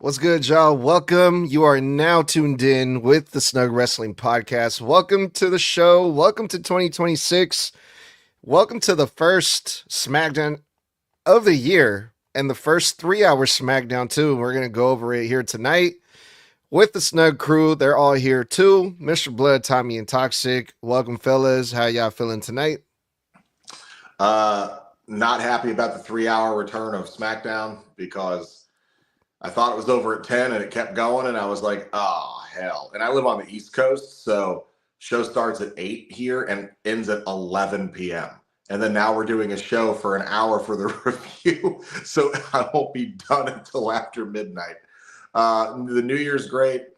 What's good, y'all? Welcome. You are now tuned in with the Snug Wrestling Podcast. Welcome to the show. Welcome to 2026. Welcome to the first SmackDown of the year and the first 3 hour SmackDown, too. We're going to go over it here tonight with the Snug Crew. They're all here, too. Mr. Blood, Tommy, and Toxic. Welcome, fellas. How y'all feeling tonight? Not happy about the 3 hour return of SmackDown because I thought it was over at 10 and it kept going and I was like, oh, hell. And I live on the East Coast, so show starts at 8 here and ends at 11 p.m. And then now we're doing a show for an hour for the review, so I won't be done until after midnight. The New Year's great.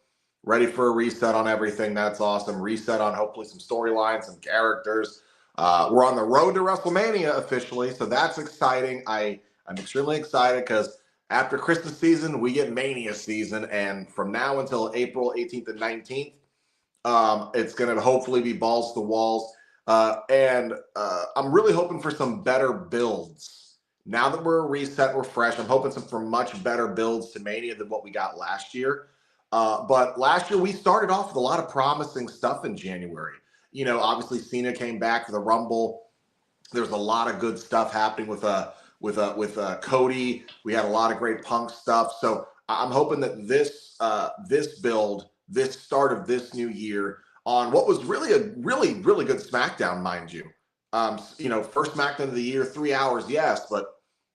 Ready for a reset on everything. That's awesome. Reset on hopefully some storylines, some characters. We're on the road to WrestleMania officially, so that's exciting. I'm extremely excited because after Christmas season, we get Mania season, and from now until April 18th and 19th, it's going to hopefully be balls to walls. And I'm really hoping for some better builds. Now that we're reset, we're fresh, I'm hoping for much better builds to Mania than what we got last year. But last year, we started off with a lot of promising stuff in January. You know, obviously Cena came back for the Rumble. There's a lot of good stuff happening with Cody. We had a lot of great Punk stuff. So I'm hoping that this build, this start of this new year on what was really a really good SmackDown, mind you. First SmackDown of the year, 3 hours, yes, but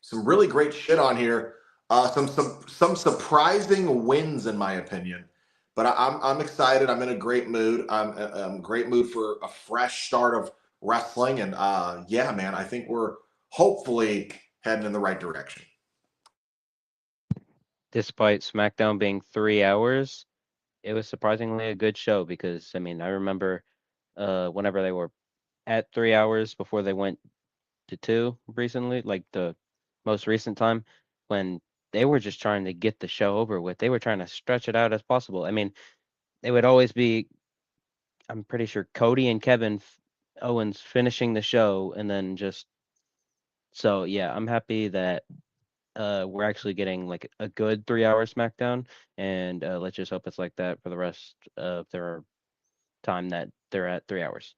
some really great shit on here. Some surprising wins, in my opinion. But I'm excited. I'm in a great mood. I'm in a great mood for a fresh start of wrestling. And yeah, man, I think we're hopefully heading in the right direction. Despite SmackDown being 3 hours, it was surprisingly a good show because, I mean, I remember whenever they were at 3 hours before they went to 2 recently, like the most recent time, when they were just trying to get the show over with. They were trying to stretch it out as possible. I mean, it would always be, I'm pretty sure, Cody and Kevin Owens finishing the show and then just, so yeah, I'm happy that we're actually getting like a good 3 hour SmackDown, and let's just hope it's like that for the rest of their time that they're at 3 hours.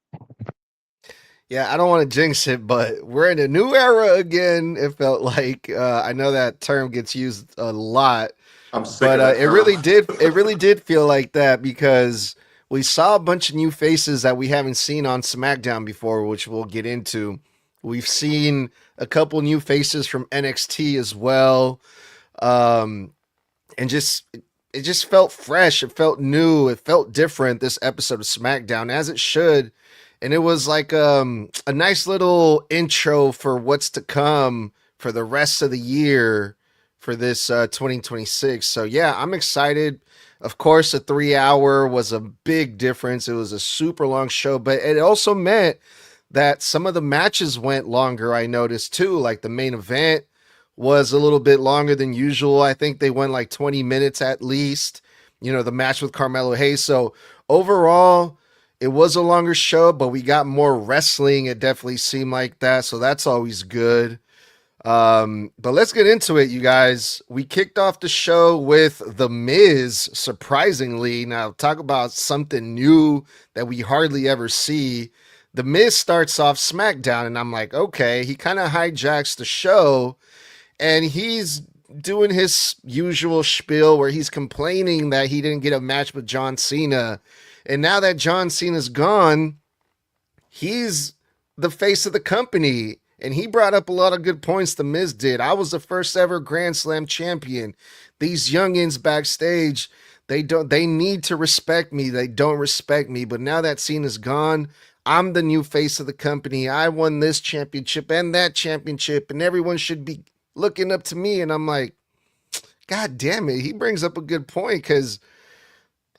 Yeah, I don't want to jinx it, but we're in a new era again. It felt like I know that term gets used a lot, I'm sick but of that it term. really did feel like that because we saw a bunch of new faces that we haven't seen on SmackDown before, which we'll get into. We've seen a couple new faces from NXT as well, and it just felt fresh. It felt new. It felt different. This episode of SmackDown, as it should. And it was like a nice little intro for what's to come for the rest of the year for this 2026. So yeah, I'm excited. Of course, a 3 hour was a big difference. It was a super long show, but it also meant that some of the matches went longer. I noticed too, like the main event was a little bit longer than usual. I think they went like 20 minutes at least. You know, the match with Carmelo Hayes. So overall, it was a longer show, but we got more wrestling. It definitely seemed like that. So that's always good. But let's get into it, you guys. We kicked off the show with The Miz, surprisingly. Now, talk about something new that we hardly ever see. The Miz starts off SmackDown, and I'm like, okay, he kind of hijacks the show, and he's doing his usual spiel where he's complaining that he didn't get a match with John Cena. And now that John Cena's gone, he's the face of the company. And he brought up a lot of good points, The Miz did. I was the first ever Grand Slam champion. These youngins backstage, they need to respect me. They don't respect me. But now that Cena's gone, I'm the new face of the company. I won this championship and that championship, and everyone should be looking up to me. And I'm like, God damn it. He brings up a good point because,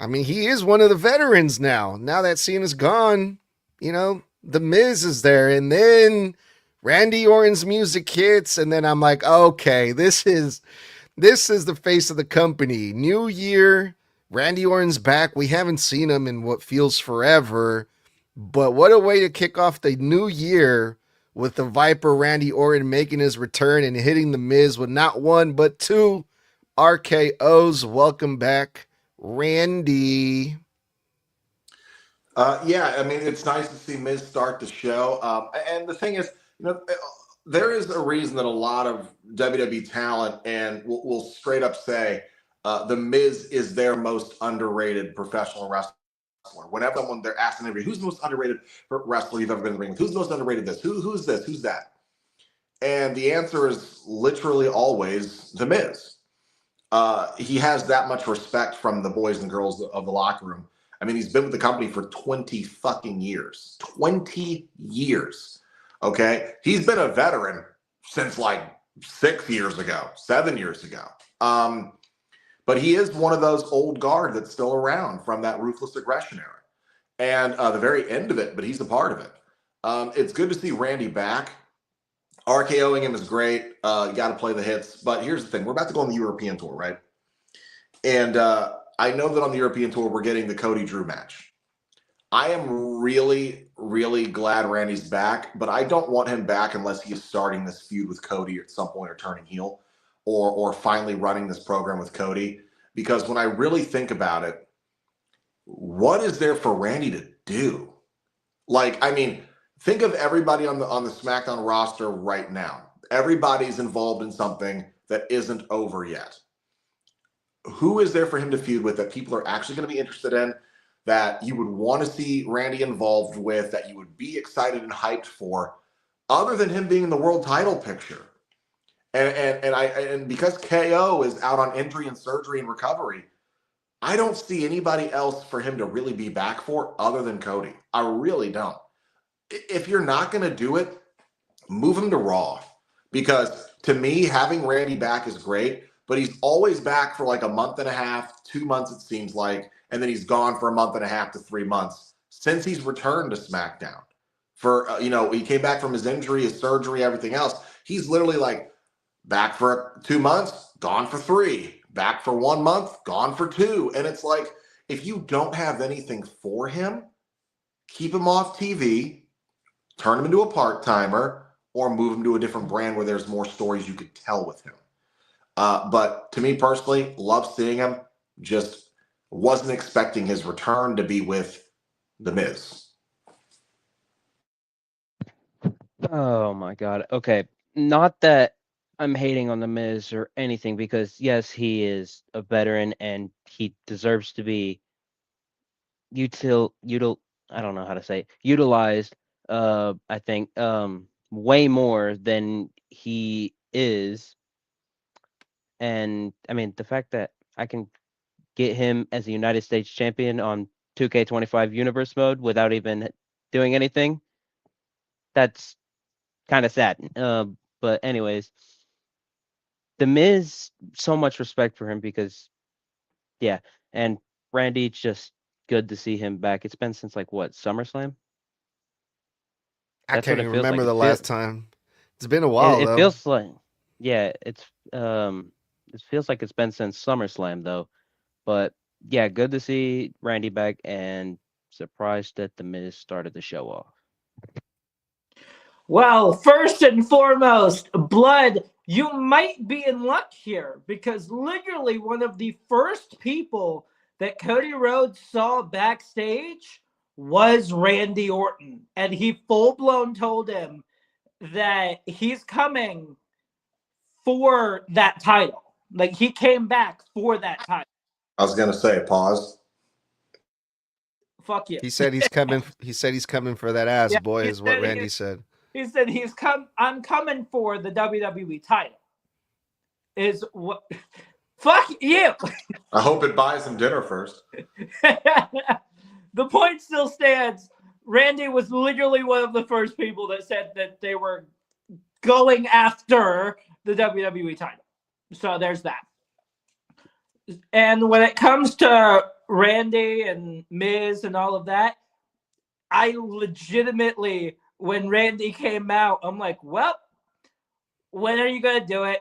I mean, he is one of the veterans now. Now that Cena's gone, you know, The Miz is there. And then Randy Orton's music hits, and then I'm like, okay, this is the face of the company. New year, Randy Orton's back. We haven't seen him in what feels forever, but what a way to kick off the new year with the Viper Randy Orton making his return and hitting The Miz with not one but two RKO's. Welcome back, Randy. Yeah, I mean, it's nice to see Miz start the show. And the thing is, there is a reason that a lot of WWE talent and will straight up say the Miz is their most underrated professional wrestler. Whenever someone they're asking everybody, who's the most underrated wrestler you've ever been in the ring with? Who's the most underrated this? Who's this? Who's that? And the answer is literally always the Miz. He has that much respect from the boys and girls of the locker room. I mean, he's been with the company for 20 fucking years. 20 years. Okay. He's been a veteran since like 6 years ago, 7 years ago. But he is one of those old guard that's still around from that ruthless aggression era. And the very end of it, but he's a part of it. It's good to see Randy back. RKOing him is great. You got to play the hits. But here's the thing. We're about to go on the European tour, right? And I know that on the European tour, we're getting the Cody Drew match. I am really, really glad Randy's back, but I don't want him back unless he is starting this feud with Cody at some point or turning heel or finally running this program with Cody. Because when I really think about it, what is there for Randy to do? Like, I mean, think of everybody on the SmackDown roster right now. Everybody's involved in something that isn't over yet. Who is there for him to feud with that people are actually going to be interested in, that you would want to see Randy involved with, that you would be excited and hyped for, other than him being in the world title picture? And because KO is out on injury and surgery and recovery, I don't see anybody else for him to really be back for other than Cody. I really don't. If you're not going to do it, move him to Raw. Because to me, having Randy back is great, but he's always back for like a month and a half, 2 months, it seems like, and then he's gone for a month and a half to 3 months since he's returned to SmackDown. He came back from his injury, his surgery, everything else. He's literally like back for 2 months, gone for 3, back for 1 month, gone for 2. And it's like, if you don't have anything for him, keep him off TV, turn him into a part-timer, or move him to a different brand where there's more stories you could tell with him. But to me personally, love seeing him. Just wasn't expecting his return to be with The Miz. Oh my God. Okay. Not that I'm hating on the Miz or anything, because yes, he is a veteran and he deserves to be I don't know how to say it, utilized, I think, way more than he is. And I mean, the fact that I can get him as a United States champion on 2K25 Universe mode without even doing anything, that's kind of sad. But anyways, the Miz, so much respect for him because, yeah, and Randy, just good to see him back. It's been since like what, SummerSlam? I That's can't what it even feels like. remember the last time. It's been a It, while it though. feels like, yeah, it feels like it's been since SummerSlam though. But yeah, good to see Randy back, and surprised that the Miz started the show off. Well, first and foremost, Blood, you might be in luck here because literally one of the first people that Cody Rhodes saw backstage was Randy Orton. And he full blown told him that he's coming for that title. Like he came back for that title. I was going to say, pause. Fuck you. He said he's coming. He said he's coming for that ass, Yeah, boy. he Is what said Randy said. He said I'm coming for the WWE title. Is what fuck you. I hope it buys him dinner first. The point still stands. Randy was literally one of the first people that said that they were going after the WWE title. So there's that. And when it comes to Randy and Miz and all of that, I legitimately, when Randy came out, I'm like, well, when are you going to do it?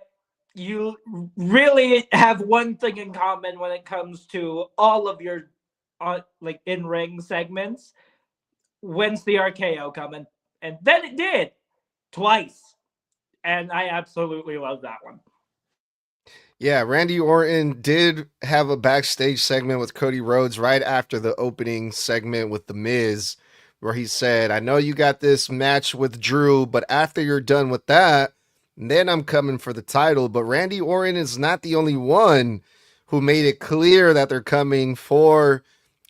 You really have one thing in common when it comes to all of your like in-ring segments. When's the RKO coming? And then it did twice. And I absolutely love that one. Yeah, Randy Orton did have a backstage segment with Cody Rhodes right after the opening segment with The Miz, where he said, I know you got this match with Drew, but after you're done with that, then I'm coming for the title. But Randy Orton is not the only one who made it clear that they're coming for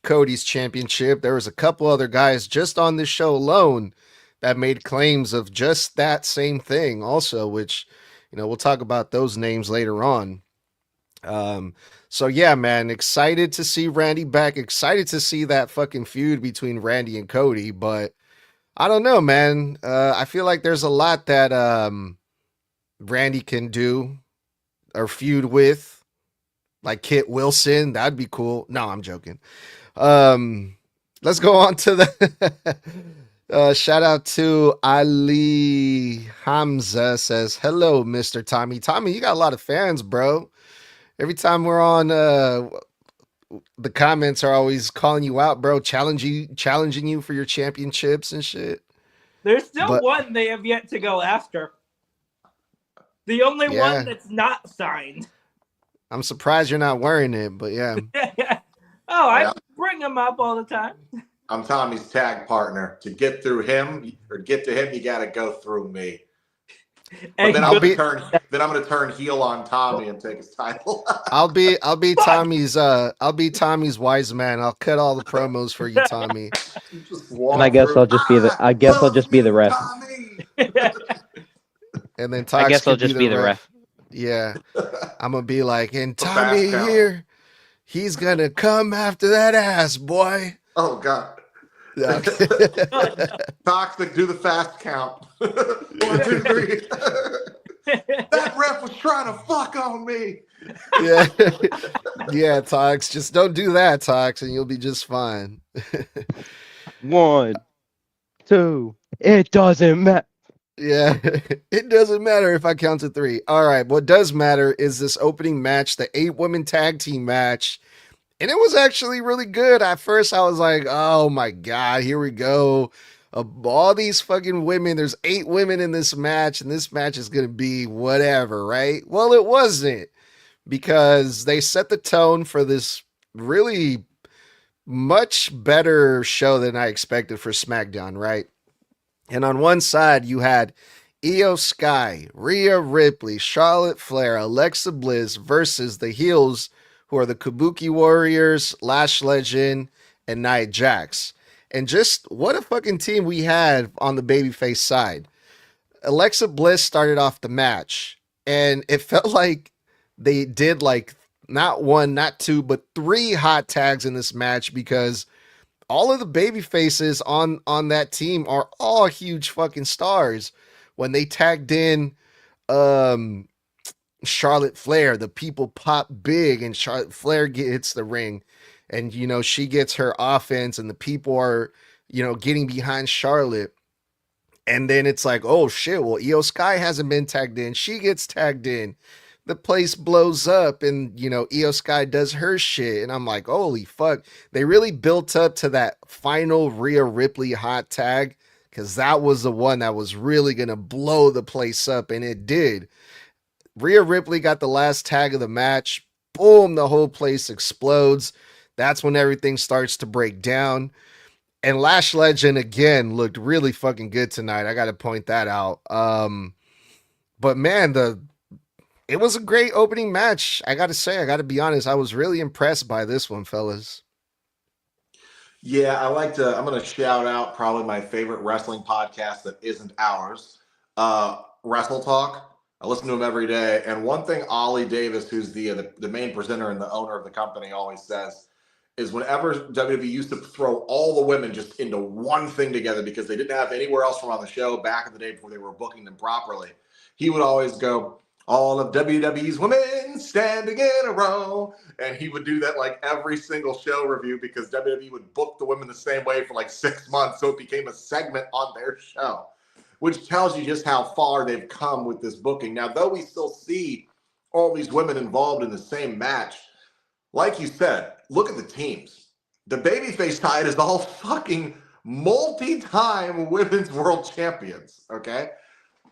Cody's championship. There was a couple other guys just on this show alone that made claims of just that same thing also, which, we'll talk about those names later on. Um, so yeah, man, excited to see Randy back. Excited to see that fucking feud between Randy and Cody. But I don't know, man. I feel like there's a lot that Randy can do or feud with, like Kit Wilson. That'd be cool. No, I'm joking. Um, let's go on to the shout out to Ali Hamza says, hello, Mr. Tommy. Tommy, you got a lot of fans, bro. Every time we're on, the comments are always calling you out, bro, challenging you for your championships and shit. There's still But one they have yet to go after. The only Yeah. one that's not signed. I'm surprised you're not wearing it, but yeah. Oh, I Yeah. bring him up all the time. I'm Tommy's tag partner. To get through him or get to him, you got to go through me. But And then I'll I'm be- gonna turn heel on Tommy and take his title. I'll be Tommy's wise man. I'll cut all the promos for you, Tommy. Just walk And I guess through, I'll just be the "I love ref. you, Tommy." And then I Tox guess I'll could just be the ref. Yeah. I'm gonna be like, and The Tommy fast count. here, he's gonna come after that ass, boy. Oh God. Yeah. Toxic, do the fast count. 1, 2, 3. That ref was trying to fuck on me. Yeah. Yeah, Tox. Just don't do that, Tox, and you'll be just fine. 1, 2. It doesn't matter. Yeah. It doesn't matter if I count to 3. All right. What does matter is this opening match, the 8-woman tag team match. And it was actually really good. At first, I was like, oh my God, here we go. All these fucking women, there's 8 women in this match, and this match is going to be whatever, right? Well, it wasn't, because they set the tone for this really much better show than I expected for SmackDown, right? And on one side, you had Io Sky, Rhea Ripley, Charlotte Flair, Alexa Bliss versus the heels, who are the Kabuki Warriors, Lash Legend, and Nia Jax. And just what a fucking team we had on the babyface side. Alexa Bliss started off the match, and it felt like they did like not 1, not 2, but 3 hot tags in this match, because all of the baby faces on that team are all huge fucking stars. When they tagged in Charlotte Flair, the people pop big, and Charlotte Flair hits the ring, and she gets her offense, and the people are getting behind Charlotte. And then it's like, oh shit, well, Io Sky hasn't been tagged in, she gets tagged in, the place blows up, and Io Sky does her shit, and I'm like, holy fuck, they really built up to that final Rhea Ripley hot tag, because that was the one that was really gonna blow the place up, and it did. Rhea Ripley got the last tag of the match. Boom, the whole place explodes. That's when everything starts to break down. And Lash Legend again looked really fucking good tonight. I got to point that out. But man, it was a great opening match. I got to say, I got to be honest, I was really impressed by this one, fellas. Yeah, I'm going to shout out probably my favorite wrestling podcast that isn't ours, Wrestle Talk. I listen to him every day. And one thing Ollie Davis, who's the main presenter and the owner of the company, always says is whenever WWE used to throw all the women just into one thing together because they didn't have anywhere else from on the show back in the day before they were booking them properly, he would always go, all of WWE's women standing in a row. And he would do that like every single show review because WWE would book the women the same way for like 6 months. So it became a segment on their show, which tells you just how far they've come with this booking. Now, though we still see all these women involved in the same match, like you said, look at the teams. The babyface side is all fucking multi-time women's world champions, okay?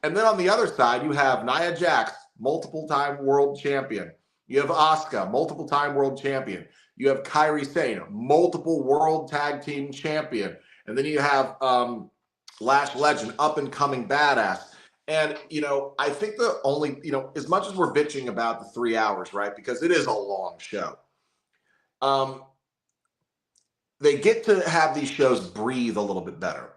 And then on the other side, you have Nia Jax, multiple-time world champion. You have Asuka, multiple-time world champion. You have Kairi Sane, multiple world tag team champion. And then you have Lash Legend, up-and-coming badass. And, I think the only, as much as we're bitching about the 3 hours, right, because it is a long show, they get to have these shows breathe a little bit better.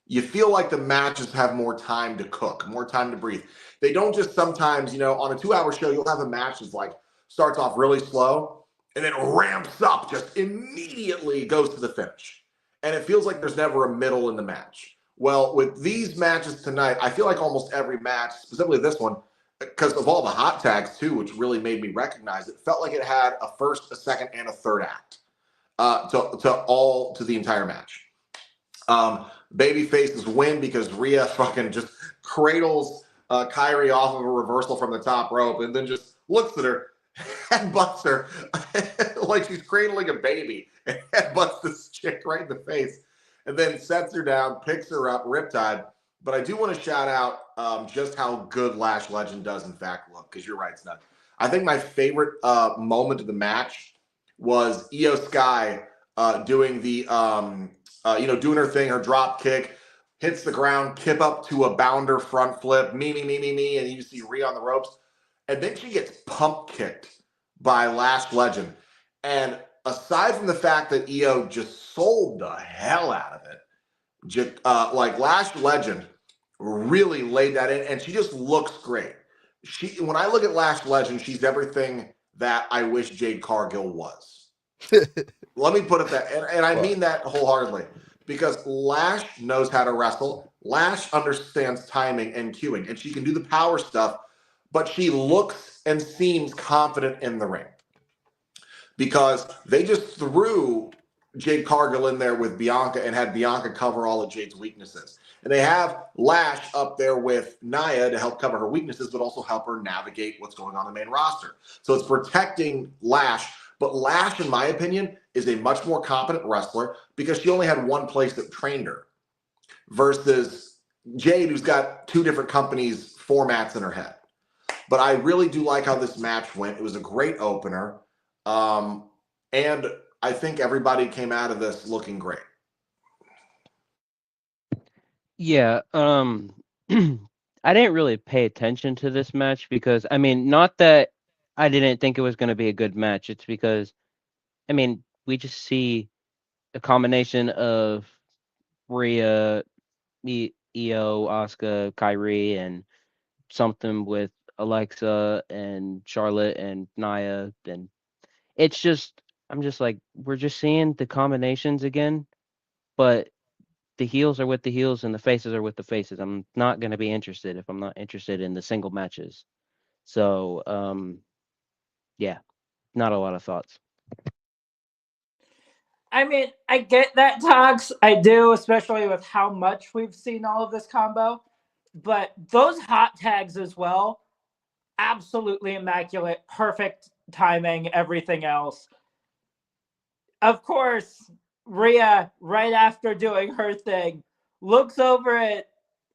You feel like the matches have more time to cook, more time to breathe. They don't just sometimes, on a 2 hour show, you'll have a match that's like starts off really slow and then ramps up, just immediately goes to the finish. And it feels like there's never a middle in the match. Well, with these matches tonight, I feel like almost every match, specifically this one, because of all the hot tags too, which really made me recognize it, felt like it had a first, a second, and a third act to the entire match. Baby faces win because Rhea fucking just cradles Kairi off of a reversal from the top rope and then just looks at her, headbutts her like she's cradling a baby, and headbutts this chick right in the face, and then sets her down, picks her up, riptide. But I do want to shout out just how good Lash Legend does in fact look, because you're right, Snug. I think my favorite moment of the match was Io Sky doing the doing her thing, her drop kick, hits the ground, kip up to a bounder front flip, me, and you see Rhea on the ropes. And then she gets pump kicked by Lash Legend. And aside from the fact that Io just sold the hell out of it, like Lash Legend really laid that in, and she just looks great. When I look at Lash Legend, she's everything that I wish Jade Cargill was. Let me put it that, and I mean that wholeheartedly, because Lash knows how to wrestle. Lash understands timing and cueing, and she can do the power stuff, but she looks and seems confident in the ring. Because they just threw Jade Cargill in there with Bianca and had Bianca cover all of Jade's weaknesses. And they have Lash up there with Nia to help cover her weaknesses, but also help her navigate what's going on in the main roster. So it's protecting Lash. But Lash, in my opinion, is a much more competent wrestler because she only had one place that trained her versus Jade, who's got two different companies' formats in her head. But I really do like how this match went. It was a great opener. And I think everybody came out of this looking great. Yeah, I didn't really pay attention to this match because, not that I didn't think it was going to be a good match. It's because, we just see a combination of Rhea, Io, Asuka, Kyrie, and something with Alexa and Charlotte and Nia. And I'm just like, we're just seeing the combinations again, but the heels are with the heels and the faces are with the faces. I'm not going to be interested if I'm not interested in the single matches. So, yeah, not a lot of thoughts. I get that, Tox. I do, especially with how much we've seen all of this combo. But those hot tags as well, absolutely immaculate, perfect timing, everything else. Of course, Rhea, right after doing her thing, looks over at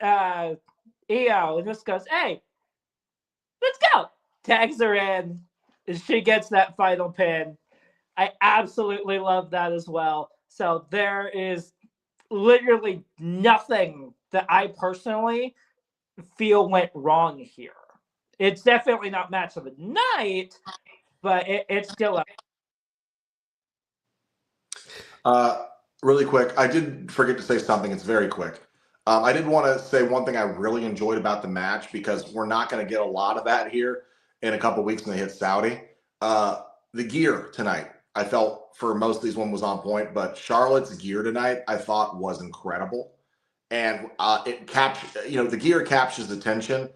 Io and just goes, "Hey, let's go." Tags her in. She gets that final pin. I absolutely love that as well. So there is literally nothing that I personally feel went wrong here. It's definitely not match of the night, but it's still Really quick, I did forget to say something. It's very quick. I did want to say one thing I really enjoyed about the match, because we're not going to get a lot of that here in a couple weeks when they hit Saudi. The gear tonight, I felt for most of these one was on point, but Charlotte's gear tonight I thought was incredible, and it captured. The gear captures attention.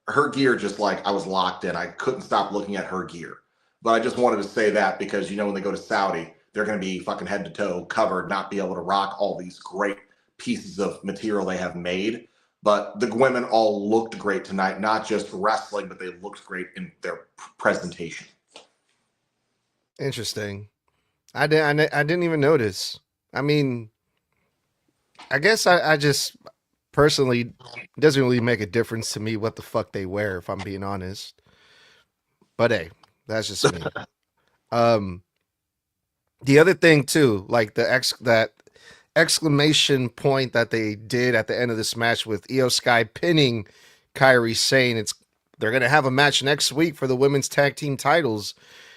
Her gear, just like, I was locked in. I couldn't stop looking at her gear. But I just wanted to say that because when they go to Saudi, they're going to be fucking head to toe covered, not be able to rock all these great pieces of material they have made. But the women all looked great tonight, not just wrestling, but they looked great in their presentation. Interesting. I didn't even notice. I guess I just personally, it doesn't really make a difference to me what the fuck they wear, if I'm being honest. But hey, That's just me. Um, the other thing too, like that exclamation point that they did at the end of this match with Io Sky pinning Kyrie, saying they're gonna have a match next week for the women's tag team titles,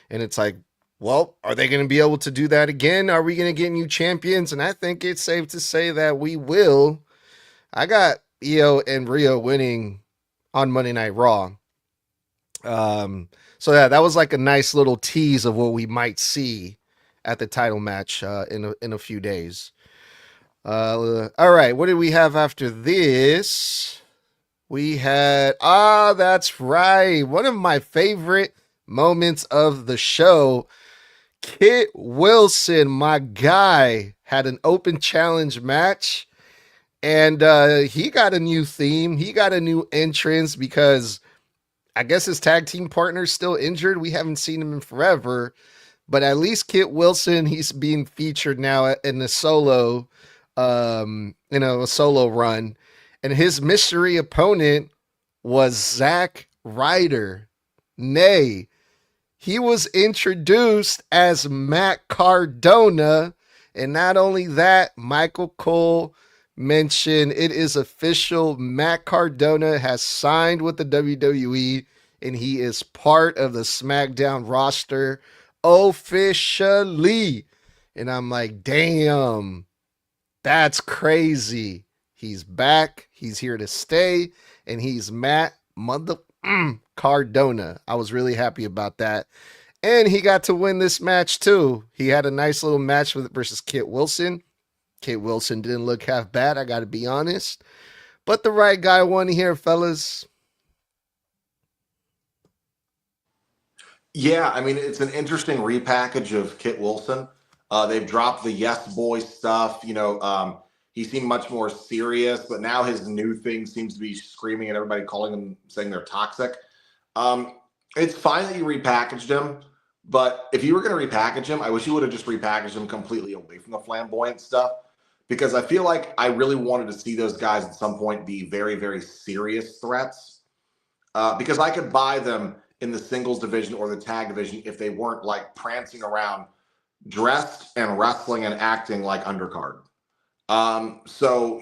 and it's like, well, are they gonna be able to do that again? Are we gonna get new champions? And I think it's safe to say that we will. I got Io and Rio winning on Monday Night Raw. So yeah, that was like a nice little tease of what we might see at the title match in a few days. All right, what did we have after this? We had that's right, one of my favorite moments of the show. Kit Wilson, my guy, had an open challenge match, and he got a new theme. He got a new entrance because I guess his tag team partner's still injured. We haven't seen him in forever, but at least Kit Wilson, he's being featured now in the solo, a solo run, and his mystery opponent was Zack Ryder. Nay, he was introduced as Matt Cardona, and not only that, Michael Cole mentioned it is official. Matt Cardona has signed with the WWE, and he is part of the SmackDown roster officially. And I'm like, damn, that's crazy. He's back. He's here to stay, and he's Matt Cardona. I was really happy about that. And he got to win this match too. He had a nice little match versus Kit Wilson. Kit Wilson didn't look half bad, I got to be honest. But the right guy won here, fellas. Yeah, I mean, it's an interesting repackage of Kit Wilson. They've dropped the Yes Boy stuff. He seemed much more serious, but now his new thing seems to be screaming at everybody, calling them, saying they're toxic. It's fine that you repackaged him, but if you were going to repackage him, I wish you would have just repackaged him completely away from the flamboyant stuff, because I feel like I really wanted to see those guys at some point be very, very serious threats, because I could buy them in the singles division or the tag division if they weren't like prancing around dressed and wrestling and acting like undercard. So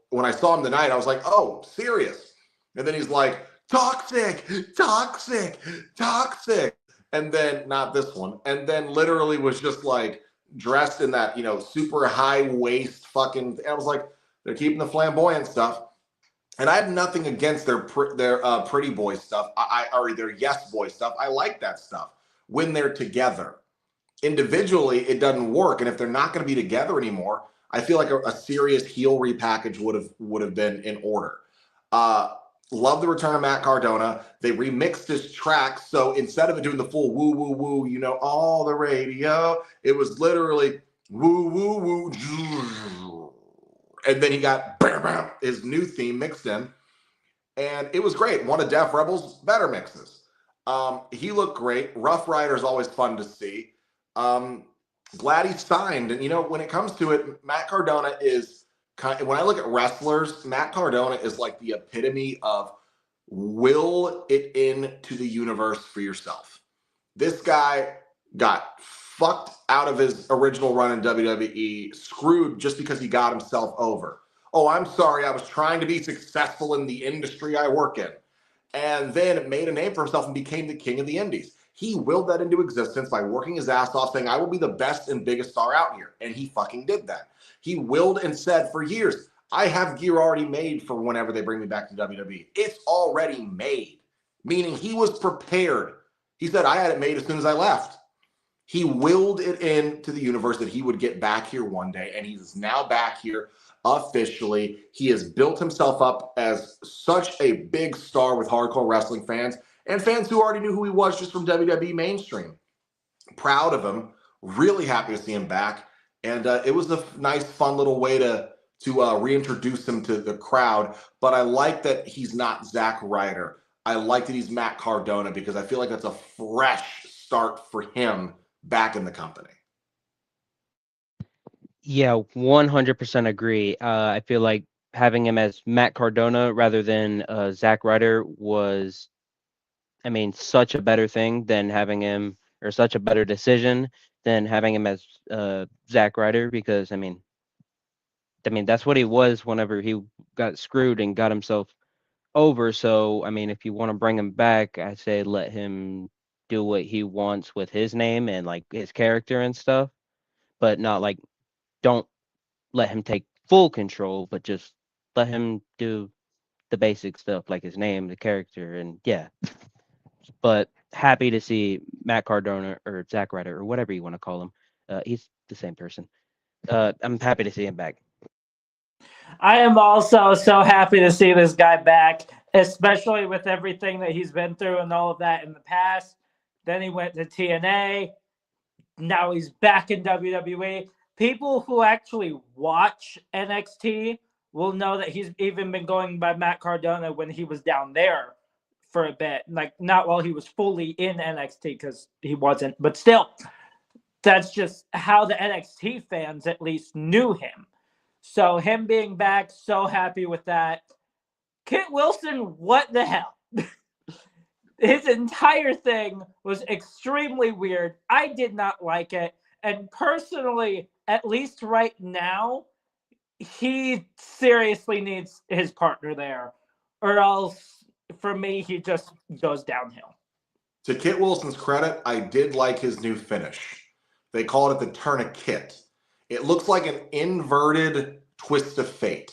when I saw him tonight, I was like, oh, serious. And then he's like, toxic, toxic, toxic. And then not this one. And then literally was just like dressed in that, super high waist fucking. I was like, they're keeping the flamboyant stuff. And I have nothing against their pretty boy stuff, or their Yes Boy stuff. I like that stuff when they're together. Individually, it doesn't work, and if they're not going to be together anymore, I feel like a serious heel repackage would have been in order. Love the return of Matt Cardona. They remixed his track, so instead of it doing the full woo woo woo, all the radio, it was literally woo woo woo. And then he got his new theme mixed in, and it was great. One of Def Rebel's better mixes. He looked great. Rough Rider is always fun to see. Glad he signed. And when it comes to it, Matt Cardona is when I look at wrestlers, Matt Cardona is like the epitome of will it into the universe for yourself. This guy got fucked out of his original run in WWE, screwed just because he got himself over. Oh, I'm sorry, I was trying to be successful in the industry I work in. And then made a name for himself and became the king of the indies. He willed that into existence by working his ass off, saying, I will be the best and biggest star out here. And he fucking did that. He willed and said for years, I have gear already made for whenever they bring me back to WWE. It's already made, meaning he was prepared. He said, I had it made as soon as I left. He willed it into the universe that he would get back here one day, and he's now back here officially. He has built himself up as such a big star with hardcore wrestling fans and fans who already knew who he was just from WWE mainstream. Proud of him. Really happy to see him back. And it was a nice, fun little way to reintroduce him to the crowd. But I like that he's not Zack Ryder. I like that he's Matt Cardona, because I feel like that's a fresh start for him back in the company. Yeah, 100% agree. I feel like having him as Matt Cardona rather than Zack Ryder was I mean, such a better thing than having him, or such a better decision than having him as Zack Ryder, because I mean that's what he was whenever he got screwed and got himself over. So I mean, if you want to bring him back, I say let him do what he wants with his name and like his character and stuff, but not like don't let him take full control, but just let him do the basic stuff like his name, the character, and yeah. But happy to see Matt Cardona or Zack Ryder or whatever you want to call him. He's the same person. I'm happy to see him back. I am also so happy to see this guy back, especially with everything that he's been through and all of that in the past. Then he went to TNA. Now he's back in WWE. People who actually watch NXT will know that he's even been going by Matt Cardona when he was down there for a bit. Like, not while he was fully in NXT, because he wasn't, but still, that's just how the NXT fans at least knew him. So him being back, so happy with that. Kit Wilson, what the hell? His entire thing was extremely weird. I did not like it. And personally, at least right now, he seriously needs his partner there. Or else, for me, he just goes downhill. To Kit Wilson's credit, I did like his new finish. They called it the tourniquet. It looks like an inverted twist of fate.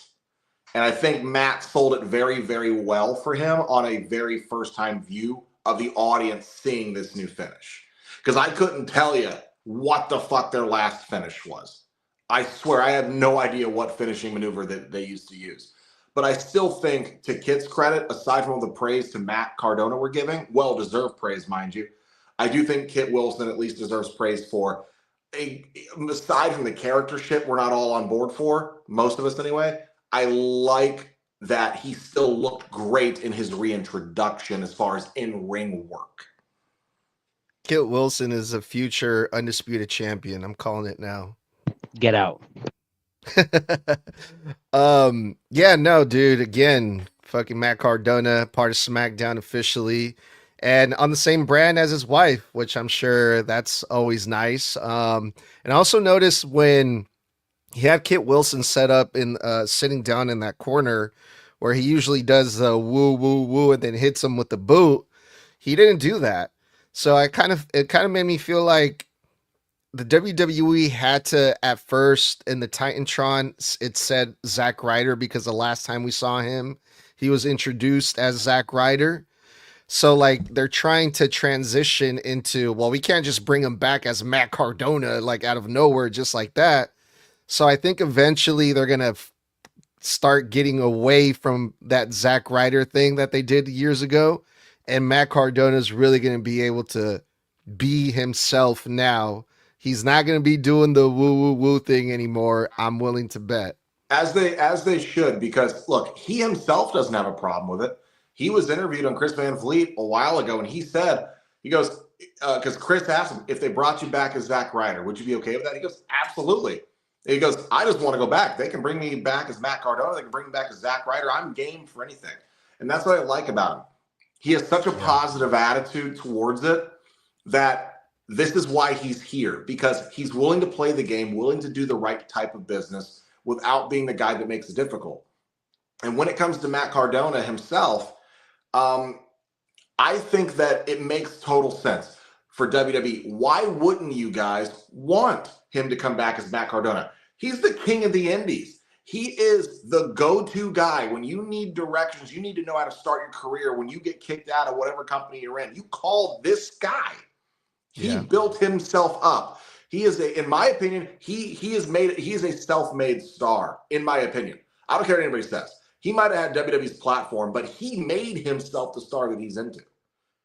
And I think Matt sold it very, very well for him on a very first time view of the audience seeing this new finish. Because I couldn't tell you what the fuck their last finish was. I swear I have no idea what finishing maneuver that they used to use. But I still think, to Kit's credit, aside from all the praise to Matt Cardona we're giving, well-deserved praise, mind you, I do think Kit Wilson at least deserves praise for, aside from the character shit we're not all on board for, most of us anyway, I like that he still looked great in his reintroduction as far as in-ring work. Kit Wilson is a future undisputed champion. I'm calling it now. Get out. Yeah, no, dude. Again, fucking Matt Cardona, part of SmackDown officially, and on the same brand as his wife, which I'm sure that's always nice. And I also noticed when he had Kit Wilson set up in sitting down in that corner where he usually does the woo woo woo and then hits him with the boot. He didn't do that. So it kind of made me feel like the WWE had to, at first in the Titantron, it said Zack Ryder because the last time we saw him, he was introduced as Zack Ryder. So like they're trying to transition into, well, we can't just bring him back as Matt Cardona like out of nowhere just like that. So I think eventually they're gonna start getting away from that Zack Ryder thing that they did years ago, and Matt Cardona is really gonna be able to be himself now. He's not gonna be doing the woo woo woo thing anymore. I'm willing to bet. As they should, because look, he himself doesn't have a problem with it. He was interviewed on Chris Van Vliet a while ago, and he goes, because Chris asked him, if they brought you back as Zack Ryder, would you be okay with that? He goes, absolutely. And he goes, I just want to go back. They can bring me back as Matt Cardona. They can bring me back as Zack Ryder. I'm game for anything. And that's what I like about him. He has such a positive attitude towards it that this is why he's here, because he's willing to play the game, willing to do the right type of business without being the guy that makes it difficult. And when it comes to Matt Cardona himself, I think that it makes total sense for WWE. Why wouldn't you guys want him to come back as Matt Cardona? He's the king of the indies. He is the go-to guy. When you need directions, you need to know how to start your career. When you get kicked out of whatever company you're in, you call this guy. He built himself up. He is in my opinion, he is a self-made star, in my opinion. I don't care what anybody says. He might have had WWE's platform, but he made himself the star that he's into.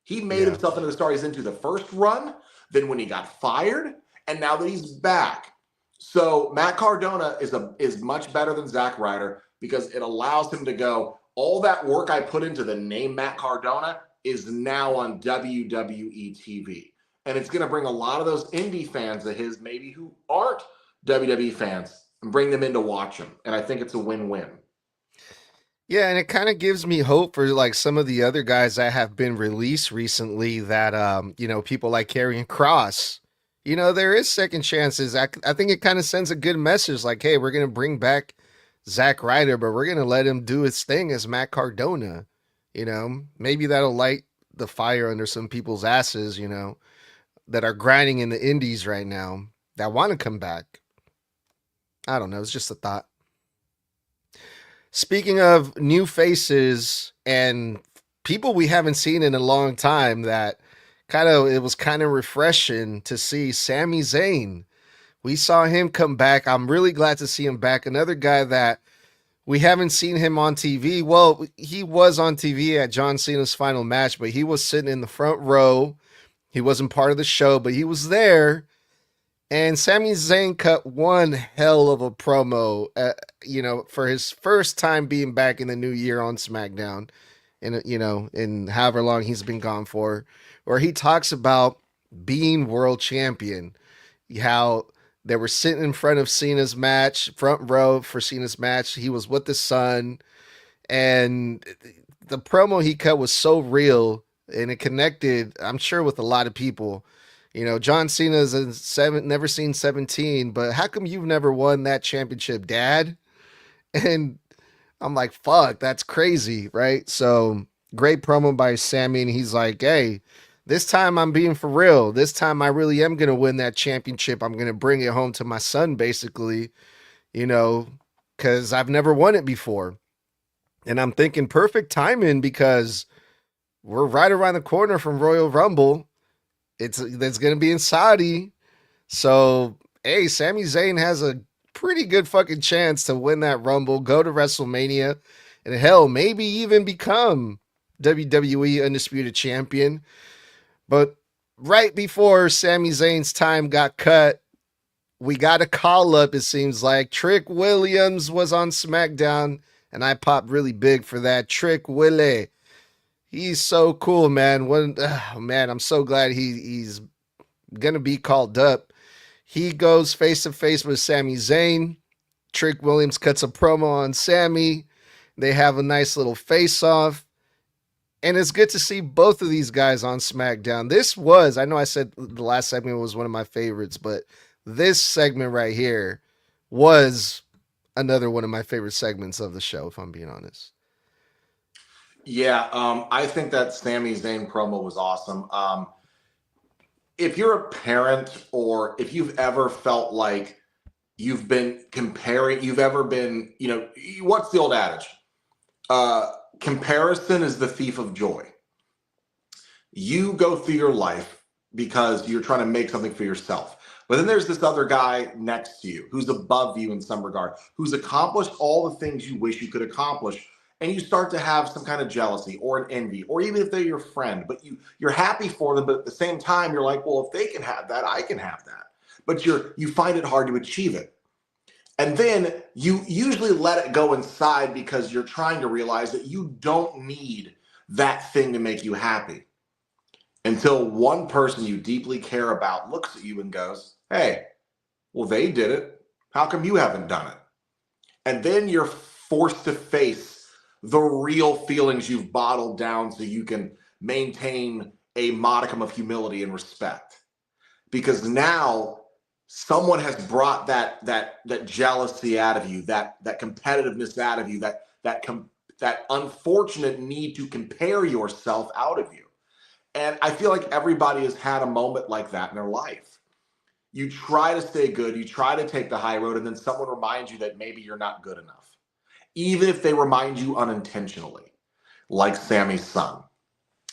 He made himself into the star he's into the first run, then when he got fired, and now that he's back. So Matt Cardona is much better than Zack Ryder because it allows him to go, all that work I put into the name Matt Cardona is now on WWE TV. And it's going to bring a lot of those indie fans of his, maybe who aren't WWE fans, and bring them in to watch him. And I think it's a win-win. Yeah, and it kind of gives me hope for like some of the other guys that have been released recently that people like Karrion Cross. There is second chances. I think it kind of sends a good message like, hey, we're gonna bring back Zack Ryder, but we're gonna let him do his thing as Matt Cardona. Maybe that'll light the fire under some people's asses, that are grinding in the indies right now that want to come back. I don't know. It's just a thought. Speaking of new faces and people we haven't seen in a long time, that it was kind of refreshing to see Sami Zayn. We saw him come back. I'm really glad to see him back. Another guy that we haven't seen him on TV. Well, he was on TV at John Cena's final match, but he was sitting in the front row. He wasn't part of the show, but he was there. And Sami Zayn cut one hell of a promo, for his first time being back in the new year on SmackDown, in however long he's been gone for, where he talks about being world champion, how they were sitting in front of Cena's match, front row for Cena's match. He was with his son, and the promo he cut was so real, and it connected, I'm sure, with a lot of people. John Cena's never seen 17, but how come you've never won that championship, Dad? And I'm like, fuck, that's crazy, right? So great promo by Sami, and he's like, hey, this time I'm being for real. This time I really am gonna win that championship. I'm gonna bring it home to my son, basically, because I've never won it before. And I'm thinking perfect timing because we're right around the corner from Royal Rumble. That's going to be in Saudi. So, hey, Sami Zayn has a pretty good fucking chance to win that Rumble, go to WrestleMania, and hell, maybe even become WWE Undisputed Champion. But right before Sami Zayn's time got cut, we got a call up, it seems like. Trick Williams was on SmackDown, and I popped really big for that. Trick Willie. He's so cool, man. Man, I'm so glad he's gonna be called up. He goes face to face with Sami Zayn. Trick Williams cuts a promo on Sami. They have a nice little face off. And it's good to see both of these guys on SmackDown. I know I said the last segment was one of my favorites, but this segment right here was another one of my favorite segments of the show, if I'm being honest. Yeah, I think that Sami Zayn promo was awesome. If you're a parent, or if you've ever felt like you've been comparing, what's the old adage? Comparison is the thief of joy. You go through your life because you're trying to make something for yourself. But then there's this other guy next to you who's above you in some regard, who's accomplished all the things you wish you could accomplish. And you start to have some kind of jealousy or an envy, or even if they're your friend, but you're happy for them, but at the same time, you're like, well, if they can have that, I can have that. But you find it hard to achieve it. And then you usually let it go inside because you're trying to realize that you don't need that thing to make you happy. Until one person you deeply care about looks at you and goes, hey, well, they did it. How come you haven't done it? And then you're forced to face the real feelings you've bottled down so you can maintain a modicum of humility and respect. Because now someone has brought that jealousy out of you, that competitiveness out of you, that unfortunate need to compare yourself out of you. And I feel like everybody has had a moment like that in their life. You try to stay good, you try to take the high road, and then someone reminds you that maybe you're not good enough. Even if they remind you unintentionally, like Sami's son.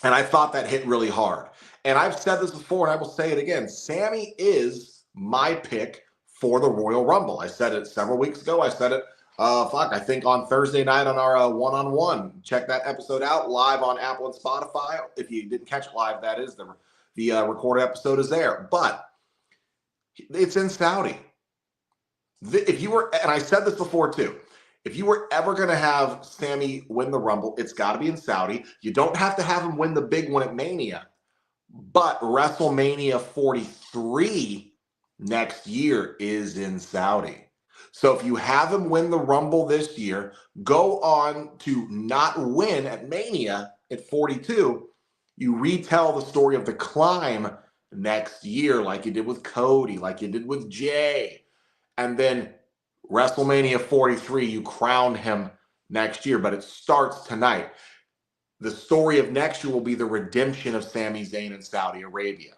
And I thought that hit really hard. And I've said this before, and I will say it again. Sami is my pick for the Royal Rumble. I said it several weeks ago. I said it, I think on Thursday night on our one-on-one. Check that episode out live on Apple and Spotify. If you didn't catch it live, that is the recorded episode is there. But it's in Saudi. And I said this before too, if you were ever going to have Sami win the Rumble, it's got to be in Saudi. You don't have to have him win the big one at Mania. But WrestleMania 43 next year is in Saudi. So if you have him win the Rumble this year, go on to not win at Mania at 42, you retell the story of the climb next year, like you did with Cody, like you did with Jay. And then WrestleMania 43, you crown him next year, but it starts tonight. The story of next year will be the redemption of Sami Zayn in Saudi Arabia.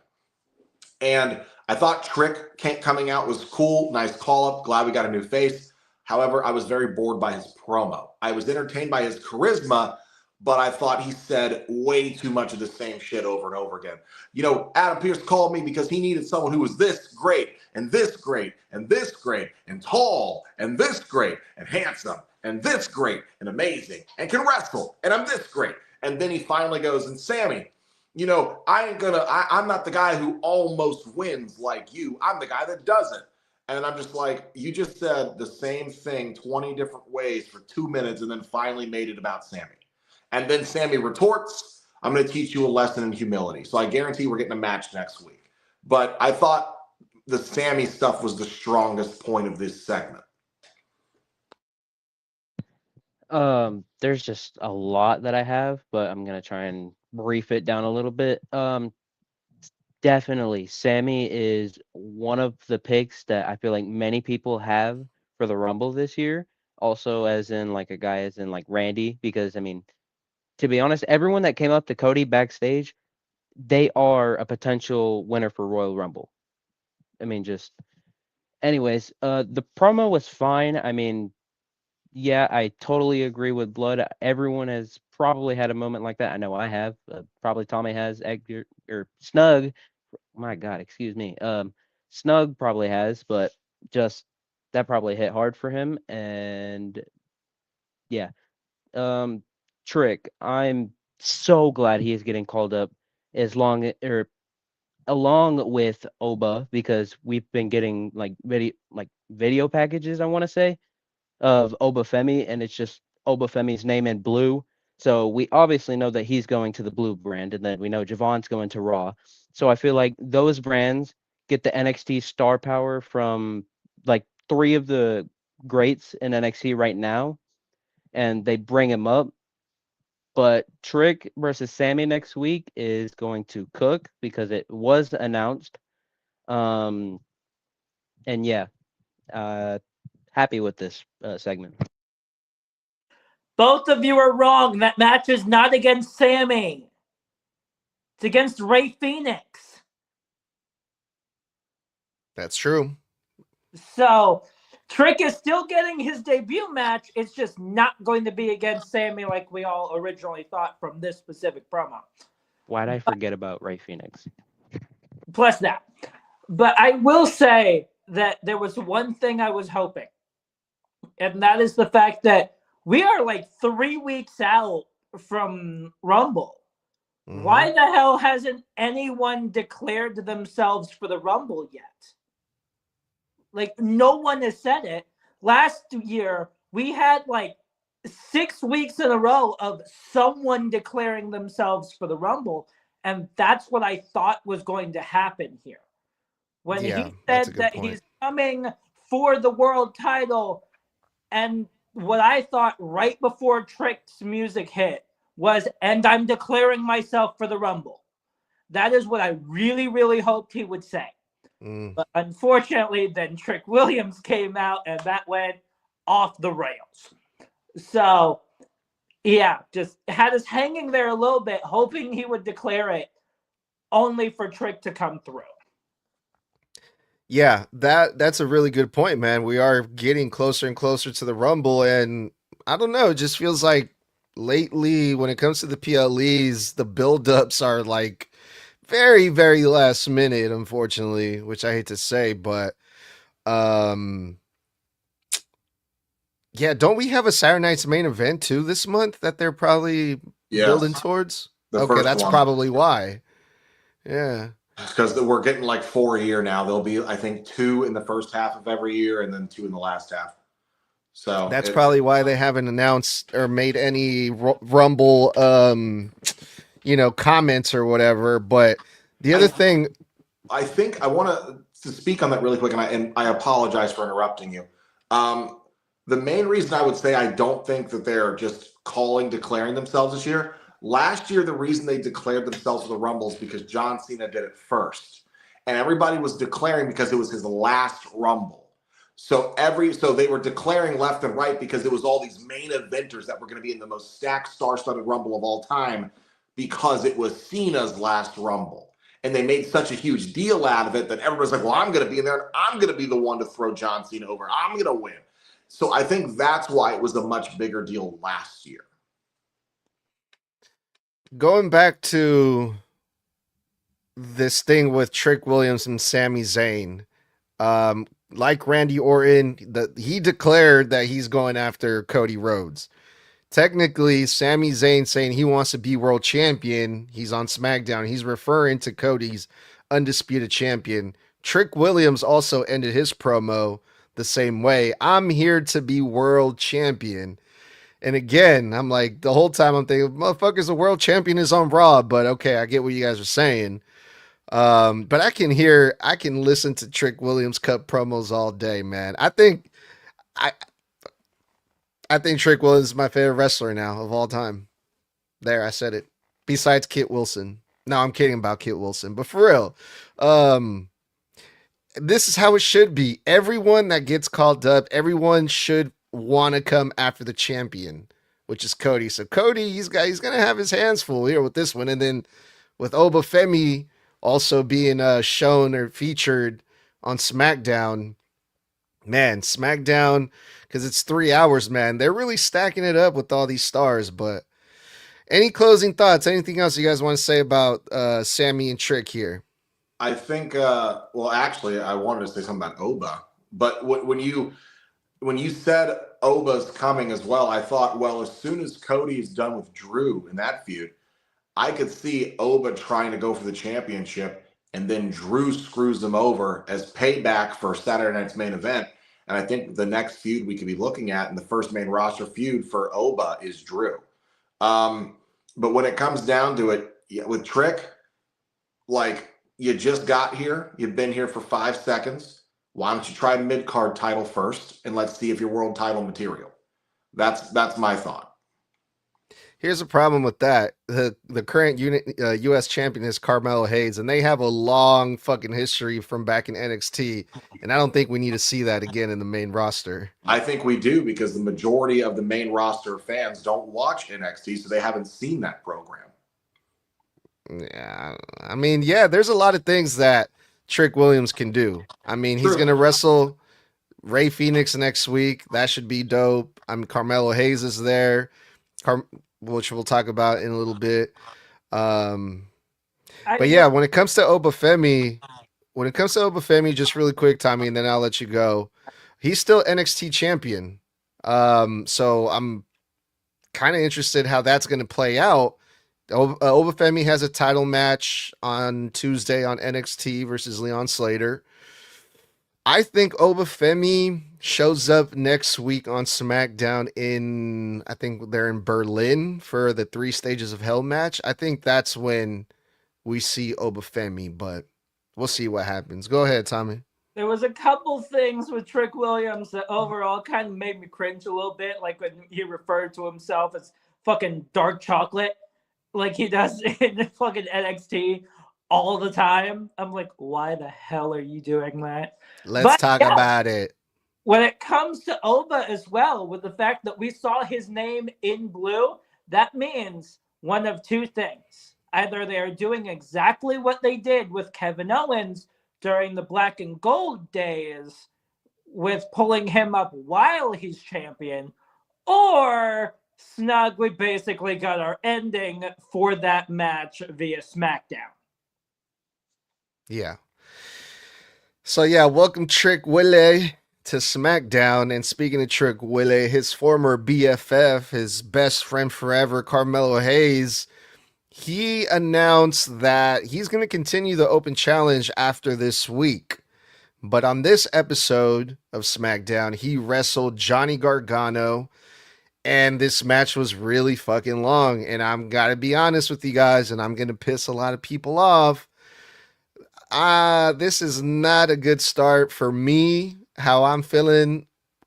And I thought Trick coming out was cool. Nice call up. Glad we got a new face. However, I was very bored by his promo. I was entertained by his charisma, but I thought he said way too much of the same shit over and over again. You know, Adam Pearce called me because he needed someone who was this great and this great and this great and tall and this great and handsome and this great and amazing and can wrestle and I'm this great. And then he finally goes, and Sammy, you know, I'm not the guy who almost wins like you. I'm the guy that doesn't. And I'm just like, you just said the same thing 20 different ways for 2 minutes and then finally made it about Sammy. And then Sammy retorts, I'm going to teach you a lesson in humility. So I guarantee we're getting a match next week. But I thought the Sammy stuff was the strongest point of this segment. There's just a lot that I have, but I'm gonna try and brief it down a little bit. Definitely, Sammy is one of the picks that I feel like many people have for the Rumble this year. Also, as in like a guy as in like Randy, because I mean, to be honest, everyone that came up to Cody backstage, they are a potential winner for Royal Rumble. I mean, just anyways, the promo was fine. I mean, yeah, I totally agree with Blood. Everyone has probably had a moment like that. I know I have. Probably Tommy has. Edgar or Snug. My God, excuse me. Snug probably has, but just that probably hit hard for him. And yeah, Trick. I'm so glad he is getting called up as long or along with Oba because we've been getting like video packages. I want to say of Obafemi, and it's just Obafemi's name in blue. So we obviously know that he's going to the blue brand, and then we know Javon's going to Raw. So I feel like those brands get the NXT star power from like three of the greats in NXT right now, and they bring him up. But Trick versus Sammy next week is going to cook because it was announced. Um, and yeah, happy with this segment. Both of you are wrong. That match is not against Sammy. It's against Ray Phoenix. That's true. So Trick is still getting his debut match. It's just not going to be against Sammy like we all originally thought from this specific promo. Why'd I forget about Ray Phoenix? Plus that. But I will say that there was one thing I was hoping, and that is the fact that we are like 3 weeks out from Rumble. Mhm. Why the hell hasn't anyone declared themselves for the Rumble yet? Like, no one has said it. Last year, we had like 6 weeks in a row of someone declaring themselves for the Rumble. And that's what I thought was going to happen here. When Yeah, he that's a said good that point. he's coming for the world title, and what I thought right before Trick's music hit was, and I'm declaring myself for the Rumble. That is what I really, really hoped he would say. Mm. But unfortunately, then Trick Williams came out and that went off the rails. So, yeah, just had us hanging there a little bit, hoping he would declare it, only for Trick to come through. Yeah, that's a really good point, man. We are getting closer and closer to the Rumble, and I don't know, it just feels like lately when it comes to the PLEs, the buildups are like very, very last minute, unfortunately, which I hate to say, but um yeah, don't we have a Saturday Night's main event too this month that they're probably building Yes. towards? The Okay, first that's one. probably why. Yeah. Because we're getting like 4 a year now. There'll be, I think, 2 in the first half of every year and then 2 in the last half. So That's probably why they haven't announced or made any Rumble, comments or whatever. But the other thing, I think I want to speak on that really quick, and I apologize for interrupting you. Um, the main reason I would say I don't think that they're just declaring themselves this year. Last year, the reason they declared themselves for the Rumble is because John Cena did it first, and everybody was declaring because it was his last Rumble. So they were declaring left and right because it was all these main eventers that were going to be in the most stacked, star-studded Rumble of all time because it was Cena's last Rumble. And they made such a huge deal out of it that everybody's like, well, I'm going to be in there and I'm going to be the one to throw John Cena over. I'm going to win. So I think that's why it was a much bigger deal last year. Going back to this thing with Trick Williams and Sami Zayn, like Randy Orton, he declared that he's going after Cody Rhodes. Technically, Sami Zayn saying he wants to be world champion. He's on SmackDown. He's referring to Cody's undisputed champion. Trick Williams also ended his promo the same way. I'm here to be world champion. And again, I'm like, the whole time I'm thinking, motherfuckers, the world champion is on Raw, but okay, I get what you guys are saying. But I can listen to Trick Williams cut promos all day, man. I I think Trick Williams is my favorite wrestler now of all time. There, I said it. Besides Kit Wilson. No, I'm kidding about Kit Wilson, but for real, um, this is how it should be. Everyone that gets called up, everyone should want to come after the champion, which is Cody. So Cody, he's gonna have his hands full here with this one, and then with Obafemi also being shown or featured on SmackDown. Man, SmackDown, because it's 3 hours, man. They're really stacking it up with all these stars. But any closing thoughts? Anything else you guys want to say about Sammy and Trick here? I think, well, actually, I wanted to say something about Oba, but when you said Oba's coming as well, I thought, well, as soon as Cody is done with Drew in that feud, I could see Oba trying to go for the championship, and then Drew screws them over as payback for Saturday night's main event. And I think the next feud we could be looking at in the first main roster feud for Oba is Drew. But when it comes down to it, with Trick, like, you just got here, you've been here for 5 seconds. Why don't you try mid-card title first, and let's see if you're world title material. That's my thought. Here's a problem with that. The current U.S. champion is Carmelo Hayes, and they have a long fucking history from back in NXT, and I don't think we need to see that again in the main roster. I think we do, because the majority of the main roster fans don't watch NXT, so they haven't seen that program. Yeah, I mean, yeah, there's a lot of things that Trick Williams can do. I mean, he's True. going to wrestle Ray Phoenix next week. That should be dope. I mean, Carmelo Hayes is there, which we'll talk about in a little bit. But yeah, when it comes to Obafemi, just really quick, Tommy, and then I'll let you go. He's still NXT champion. So I'm kind of interested how that's going to play out. Obafemi has a title match on Tuesday on NXT versus Leon Slater. I think Obafemi shows up next week on SmackDown I think they're in Berlin for the 3 Stages of Hell match. I think that's when we see Obafemi, but we'll see what happens. Go ahead, Tommy. There was a couple things with Trick Williams that overall kind of made me cringe a little bit, like when he referred to himself as fucking dark chocolate, like he does in fucking NXT all the time. I'm like, why the hell are you doing that? Let's talk about it. When it comes to Oba as well, with the fact that we saw his name in blue, that means one of two things. Either they are doing exactly what they did with Kevin Owens during the Black and Gold days with pulling him up while he's champion, or Snug, we basically got our ending for that match via SmackDown. Yeah. So yeah, welcome Trick Willie to SmackDown. And speaking of Trick Willie, his former BFF, his best friend forever, Carmelo Hayes, he announced that he's going to continue the open challenge after this week. But on this episode of SmackDown, he wrestled Johnny Gargano, and this match was really fucking long. And I'm gotta be honest with you guys, and I'm going to piss a lot of people off. This is not a good start for me, how I'm feeling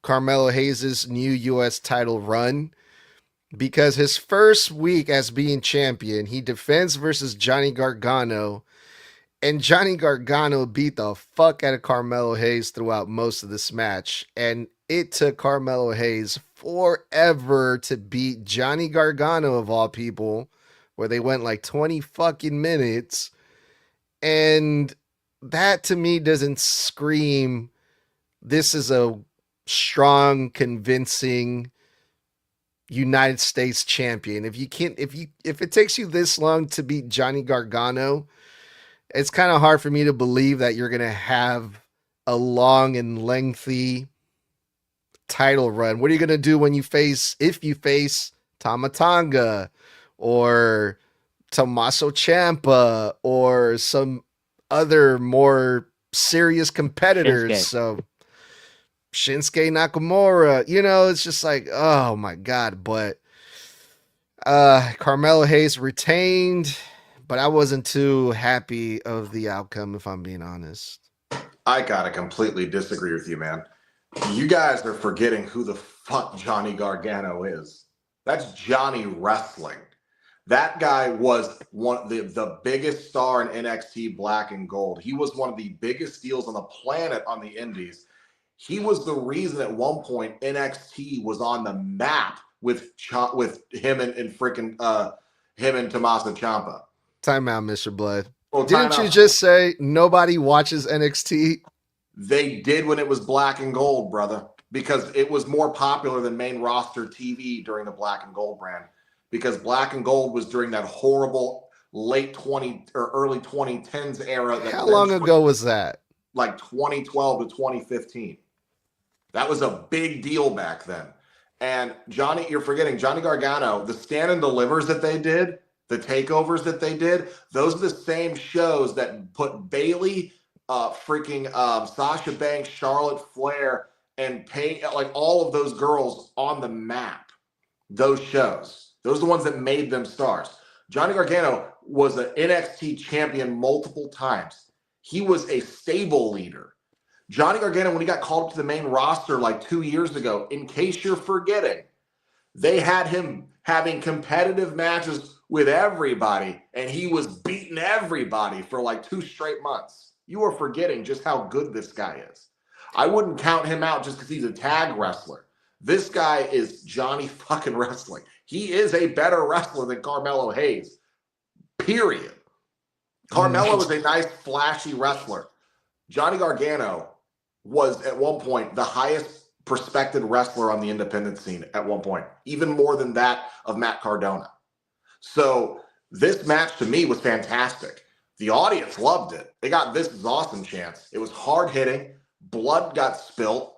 Carmelo Hayes' new U.S. title run because his first week as being champion, he defends versus Johnny Gargano, and Johnny Gargano beat the fuck out of Carmelo Hayes throughout most of this match. And it took Carmelo Hayes forever to beat Johnny Gargano, of all people, where they went like 20 fucking minutes. And that to me doesn't scream this is a strong, convincing United States champion. If it takes you this long to beat Johnny Gargano, it's kind of hard for me to believe that you're gonna have a long and lengthy title run. What are you gonna do if you face Tamatanga or Tommaso Ciampa or some other more serious competitors? Shinsuke. So Shinsuke Nakamura, it's just like, oh my god. But Carmelo Hayes retained, but I wasn't too happy of the outcome, if I'm being honest. I gotta completely disagree with you, man. You guys are forgetting who the fuck Johnny Gargano is. That's Johnny Wrestling. That guy was the biggest star in NXT Black and Gold. He was one of the biggest deals on the planet on the Indies. He was the reason at one point NXT was on the map with him and freaking him and Tommaso Ciampa. Time out, Mr. Blood. Well, Didn't you just say nobody watches NXT? They did when it was Black and Gold, brother, because it was more popular than main roster TV during the Black and Gold brand. Because Black and Gold was during that horrible late 20 or early 2010s era. How long ago was that? Like 2012 to 2015. That was a big deal back then. And Johnny, you're forgetting Johnny Gargano, the stand and delivers that they did, the takeovers that they did, those are the same shows that put Bayley, Sasha Banks, Charlotte Flair, and like all of those girls on the map. Those shows. Those are the ones that made them stars. Johnny Gargano was an NXT champion multiple times. He was a stable leader. Johnny Gargano, when he got called up to the main roster like 2 years ago, in case you're forgetting, they had him having competitive matches with everybody, and he was beating everybody for like 2 straight months. You are forgetting just how good this guy is. I wouldn't count him out just because he's a tag wrestler. This guy is Johnny fucking Wrestling. He is a better wrestler than Carmelo Hayes, period. Carmelo is a nice, flashy wrestler. Johnny Gargano was at one point the highest prospected wrestler on the independent scene at one point, even more than that of Matt Cardona. So this match to me was fantastic. The audience loved it. They got "This is awesome" chants. It was hard hitting. Blood got spilt.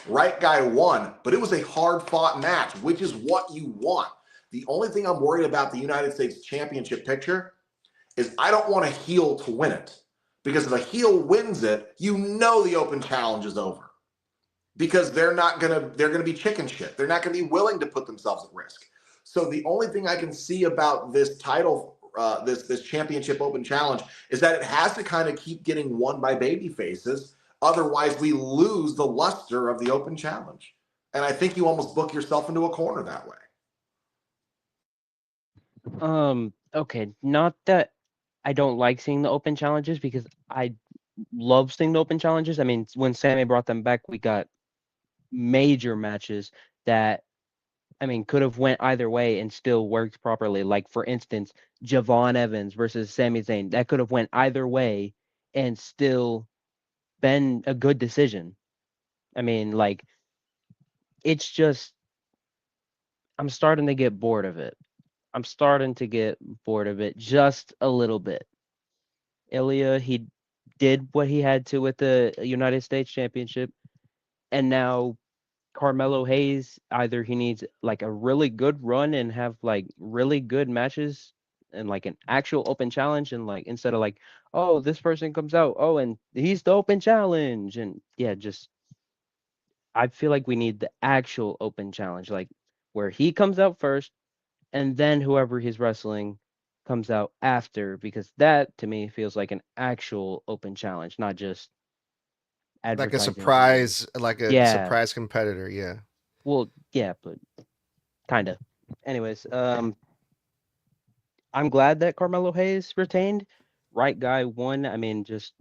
Right guy won, but it was a hard fought match, which is what you want. The only thing I'm worried about the United States Championship picture is I don't want a heel to win it. Because if a heel wins it, you know the open challenge is over. Because they're gonna be chicken shit. They're not gonna be willing to put themselves at risk. So the only thing I can see about this title, this championship open challenge, is that it has to kind of keep getting won by baby faces. Otherwise, we lose the luster of the open challenge. And I think you almost book yourself into a corner that way. Okay, not that I don't like seeing the open challenges because I love seeing the open challenges. I mean, when Sammy brought them back, we got major matches that could have went either way and still worked properly. Like for instance, Javon Evans versus Sami Zayn. That could have went either way and still been a good decision. It's just I'm starting to get bored of it. I'm starting to get bored of it just a little bit. Ilya, he did what he had to with the United States Championship, and now Carmelo Hayes, either he needs like a really good run and have like really good matches and like an actual open challenge, and like instead of like, oh, this person comes out, oh, and he's the open challenge, and yeah, just I feel like we need the actual open challenge, like where he comes out first and then whoever he's wrestling comes out after, because that to me feels like an actual open challenge, not just Like a advertising value. surprise, like a Yeah. surprise competitor. Yeah. Well, yeah, but kind of. Anyways, I'm glad that Carmelo Hayes retained. Right guy won. I mean, just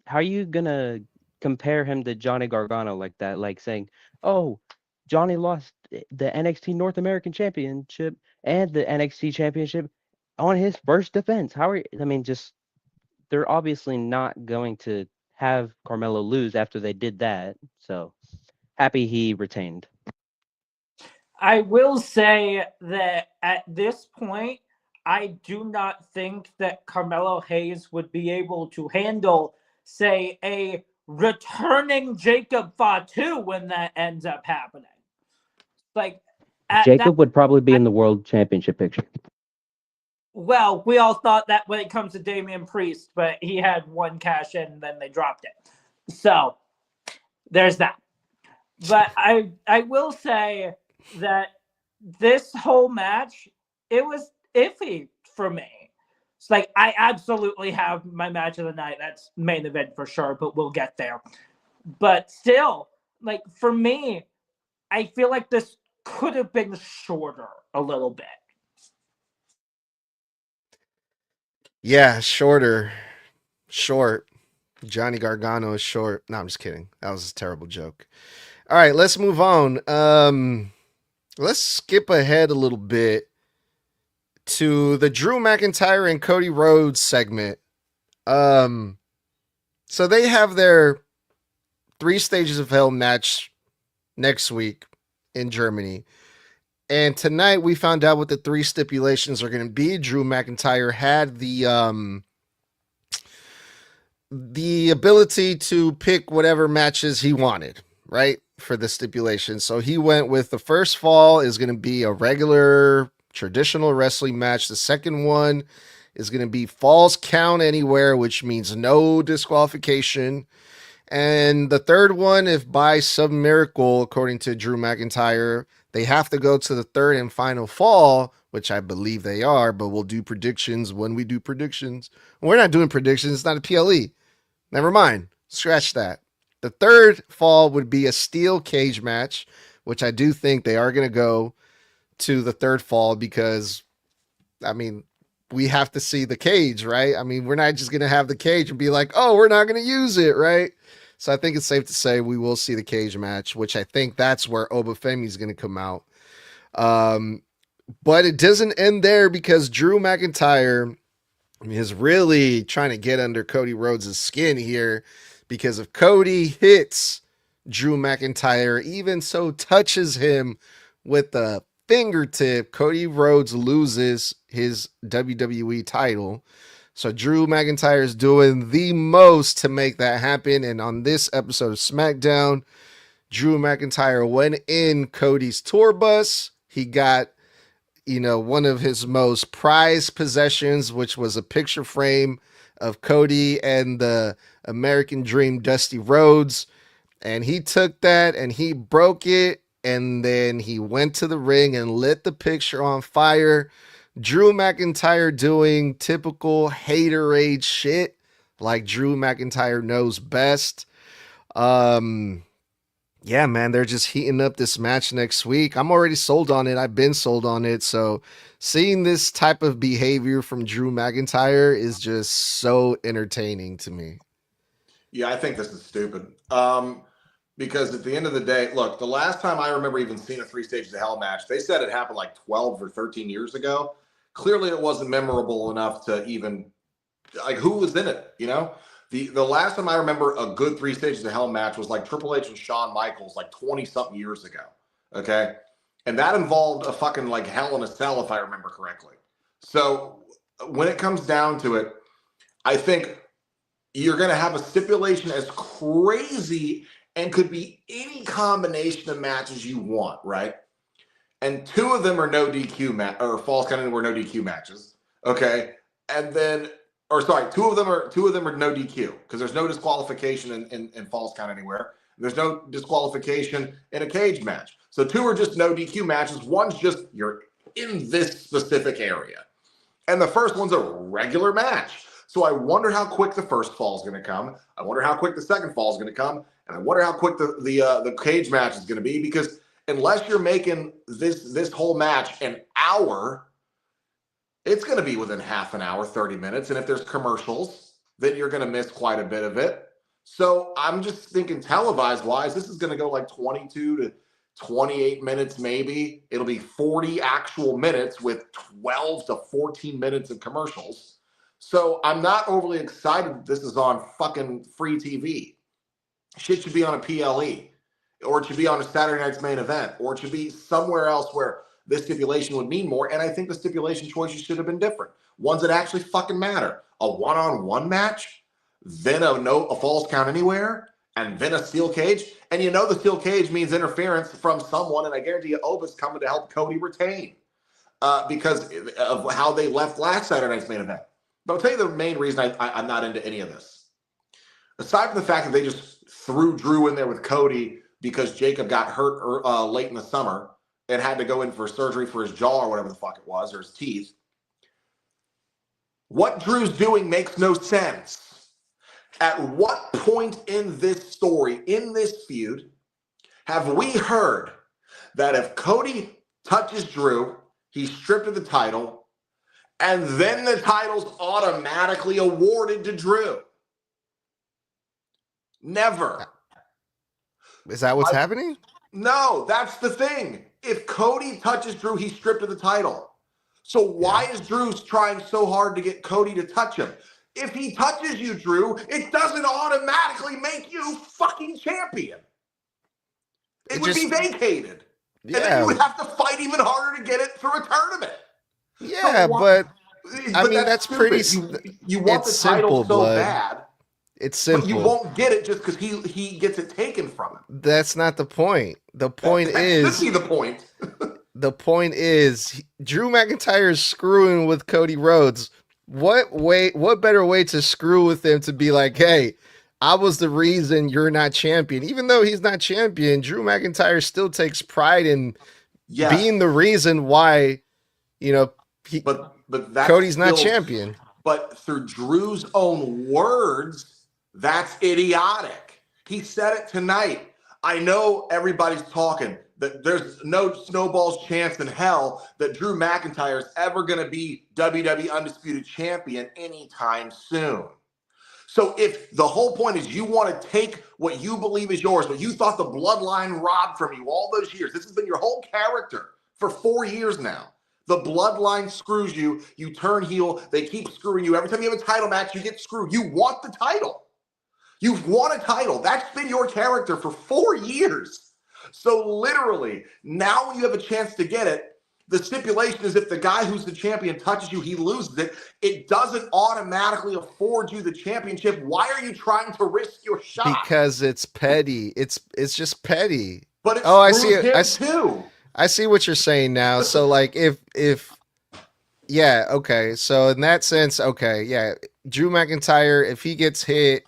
how are you gonna compare him to Johnny Gargano like that? Like saying, "Oh, Johnny lost the NXT North American Championship and the NXT Championship on his first defense." How are you? I mean, just they're obviously not going to have Carmelo lose after they did that. So happy he retained. I will say that at this point, I do not think that Carmelo Hayes would be able to handle, say, a returning Jacob Fatu when that ends up happening. Like, at that, Jacob would probably be in the world championship picture. well, we all thought that when it comes to Damian Priest, but he had one cash in and then they dropped it. So there's that. But I will say that this whole match, it was iffy for me. It's like I absolutely have my match of the night. That's main event for sure, but we'll get there. But still, like for me, I feel like this could have been shorter a little bit. Yeah, shorter. Short. Johnny Gargano is short. No, I'm just kidding. That was a terrible joke. All right, let's move on. Let's skip ahead a little bit to the Drew McIntyre and Cody Rhodes segment. So they have their 3 Stages of Hell match next week in Germany. And tonight we found out what the 3 stipulations are going to be. Drew McIntyre had the ability to pick whatever matches he wanted, right? For the stipulation. So he went with the first fall is going to be a regular traditional wrestling match. The second one is going to be falls count anywhere, which means no disqualification. And the third one, if by some miracle, according to Drew McIntyre, they have to go to the third and final fall, which I believe they are, but we'll do predictions when we do predictions. We're not doing predictions. It's not a PLE. Never mind. Scratch that. The third fall would be a steel cage match, which I do think they are going to go to the third fall because, I mean, we have to see the cage, right? I mean, we're not just going to have the cage and be like, oh, we're not going to use it, right? So I think it's safe to say we will see the cage match, which I think that's where Obafemi is going to come out. But it doesn't end there because Drew McIntyre is really trying to get under Cody Rhodes' skin here because if Cody hits Drew McIntyre, even so touches him with the fingertip, Cody Rhodes loses his WWE title. So Drew McIntyre is doing the most to make that happen. And on this episode of SmackDown, Drew McIntyre went in Cody's tour bus. He got, one of his most prized possessions, which was a picture frame of Cody and the American Dream Dusty Rhodes. And he took that and he broke it. And then he went to the ring and lit the picture on fire. Drew McIntyre doing typical haterade shit like Drew McIntyre knows best. Yeah, man, they're just heating up this match next week. I'm already sold on it. I've been sold on it. So seeing this type of behavior from Drew McIntyre is just so entertaining to me. Yeah, I think this is stupid. Because at the end of the day, look, the last time I remember even seeing a 3 Stages of Hell match, they said it happened like 12 or 13 years ago. Clearly it wasn't memorable enough to even, like, who was in it, The last time I remember a good 3 Stages of Hell match was like Triple H and Shawn Michaels like 20-something years ago, okay? And that involved a fucking like Hell in a Cell, if I remember correctly. So when it comes down to it, I think you're going to have a stipulation as crazy and could be any combination of matches you want, right? And 2 of them are no DQ or falls count anywhere, no DQ matches. Okay. And then, 2 of them are no DQ because there's no disqualification in falls count anywhere. There's no disqualification in a cage match. So 2 are just no DQ matches. One's just you're in this specific area. And the first one's a regular match. So I wonder how quick the first fall is going to come. I wonder how quick the second fall is going to come, and I wonder how quick the cage match is going to be, because unless you're making this whole match an hour, it's going to be within half an hour, 30 minutes. And if there's commercials, then you're going to miss quite a bit of it. So I'm just thinking televised wise, this is going to go like 22 to 28 minutes, maybe. It'll be 40 actual minutes with 12 to 14 minutes of commercials. So I'm not overly excited that this is on fucking free TV. Shit should be on a PLE, or it should be on a Saturday Night's Main Event, or it should be somewhere else where this stipulation would mean more. And I think the stipulation choices should have been different. Ones that actually fucking matter. A one-on-one match, then a falls count anywhere, and then a steel cage. And you know the steel cage means interference from someone, and I guarantee you Oba's coming to help Cody retain because of how they left last Saturday Night's Main Event. But I'll tell you the main reason I'm not into any of this. Aside from the fact that they just threw Drew in there with Cody because Jacob got hurt late in the summer and had to go in for surgery for his jaw or whatever the fuck it was, or his teeth. What Drew's doing makes no sense. At what point in this story, in this feud, have we heard that if Cody touches Drew, he's stripped of the title, and then the title's automatically awarded to Drew? Never. Is that what's happening? No, that's the thing. If Cody touches Drew, he's stripped of the title. So why is Drew trying so hard to get Cody to touch him? If he touches you, Drew, it doesn't automatically make you fucking champion. It would be vacated. Yeah. And then you would have to fight even harder to get it through a tournament. Yeah, So but I mean, that's stupid. pretty. You want it's the title simple, so blood. bad. It's simple. But you won't get it just because he gets it taken from him. That's not the point. The point is. Should be the point. The point is, Drew McIntyre is screwing with Cody Rhodes. What better way to screw with him to be like, hey, I was the reason you're not champion. Even though he's not champion, Drew McIntyre still takes pride in being the reason why, but that's Cody's not champion. But through Drew's own words, that's idiotic. He said it tonight. I know everybody's talking that there's no snowball's chance in hell that Drew McIntyre is ever going to be WWE Undisputed Champion anytime soon. So if the whole point is you want to take what you believe is yours, what you thought the bloodline robbed from you all those years, this has been your whole character for 4 years now. The bloodline screws you. You turn heel. They keep screwing you. Every time you have a title match, you get screwed. You want the title. You've won a title. That's been your character for 4 years. So literally, now when you have a chance to get it, the stipulation is if the guy who's the champion touches you, he loses it. It doesn't automatically afford you the championship. Why are you trying to risk your shot? Because it's petty. It's just petty. But it's I see it. Too. I see what you're saying now. So like okay. So in that sense, okay, yeah. Drew McIntyre, if he gets hit,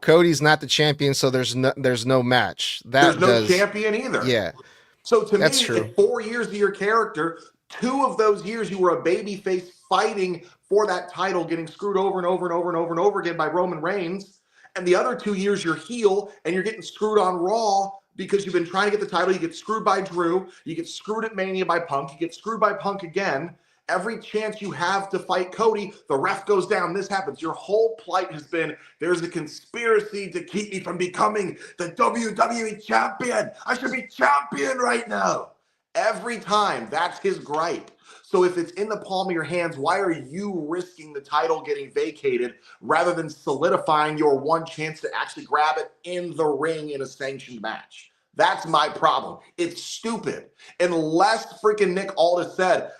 Cody's not the champion, so there's no match. There's no champion either. Yeah. So to That's me, true. in 4 years of your character, 2 of those years you were a babyface fighting for that title, getting screwed over and over and over and over and over again by Roman Reigns. And the other 2 years you're heel and you're getting screwed on Raw because you've been trying to get the title. You get screwed by Drew. You get screwed at Mania by Punk. You get screwed by Punk again. Every chance you have to fight Cody, the ref goes down. This happens. Your whole plight has been, there's a conspiracy to keep me from becoming the WWE champion. I should be champion right now. Every time, that's his gripe. So if it's in the palm of your hands, why are you risking the title getting vacated rather than solidifying your one chance to actually grab it in the ring in a sanctioned match? That's my problem. It's stupid. Unless freaking Nick Aldis said,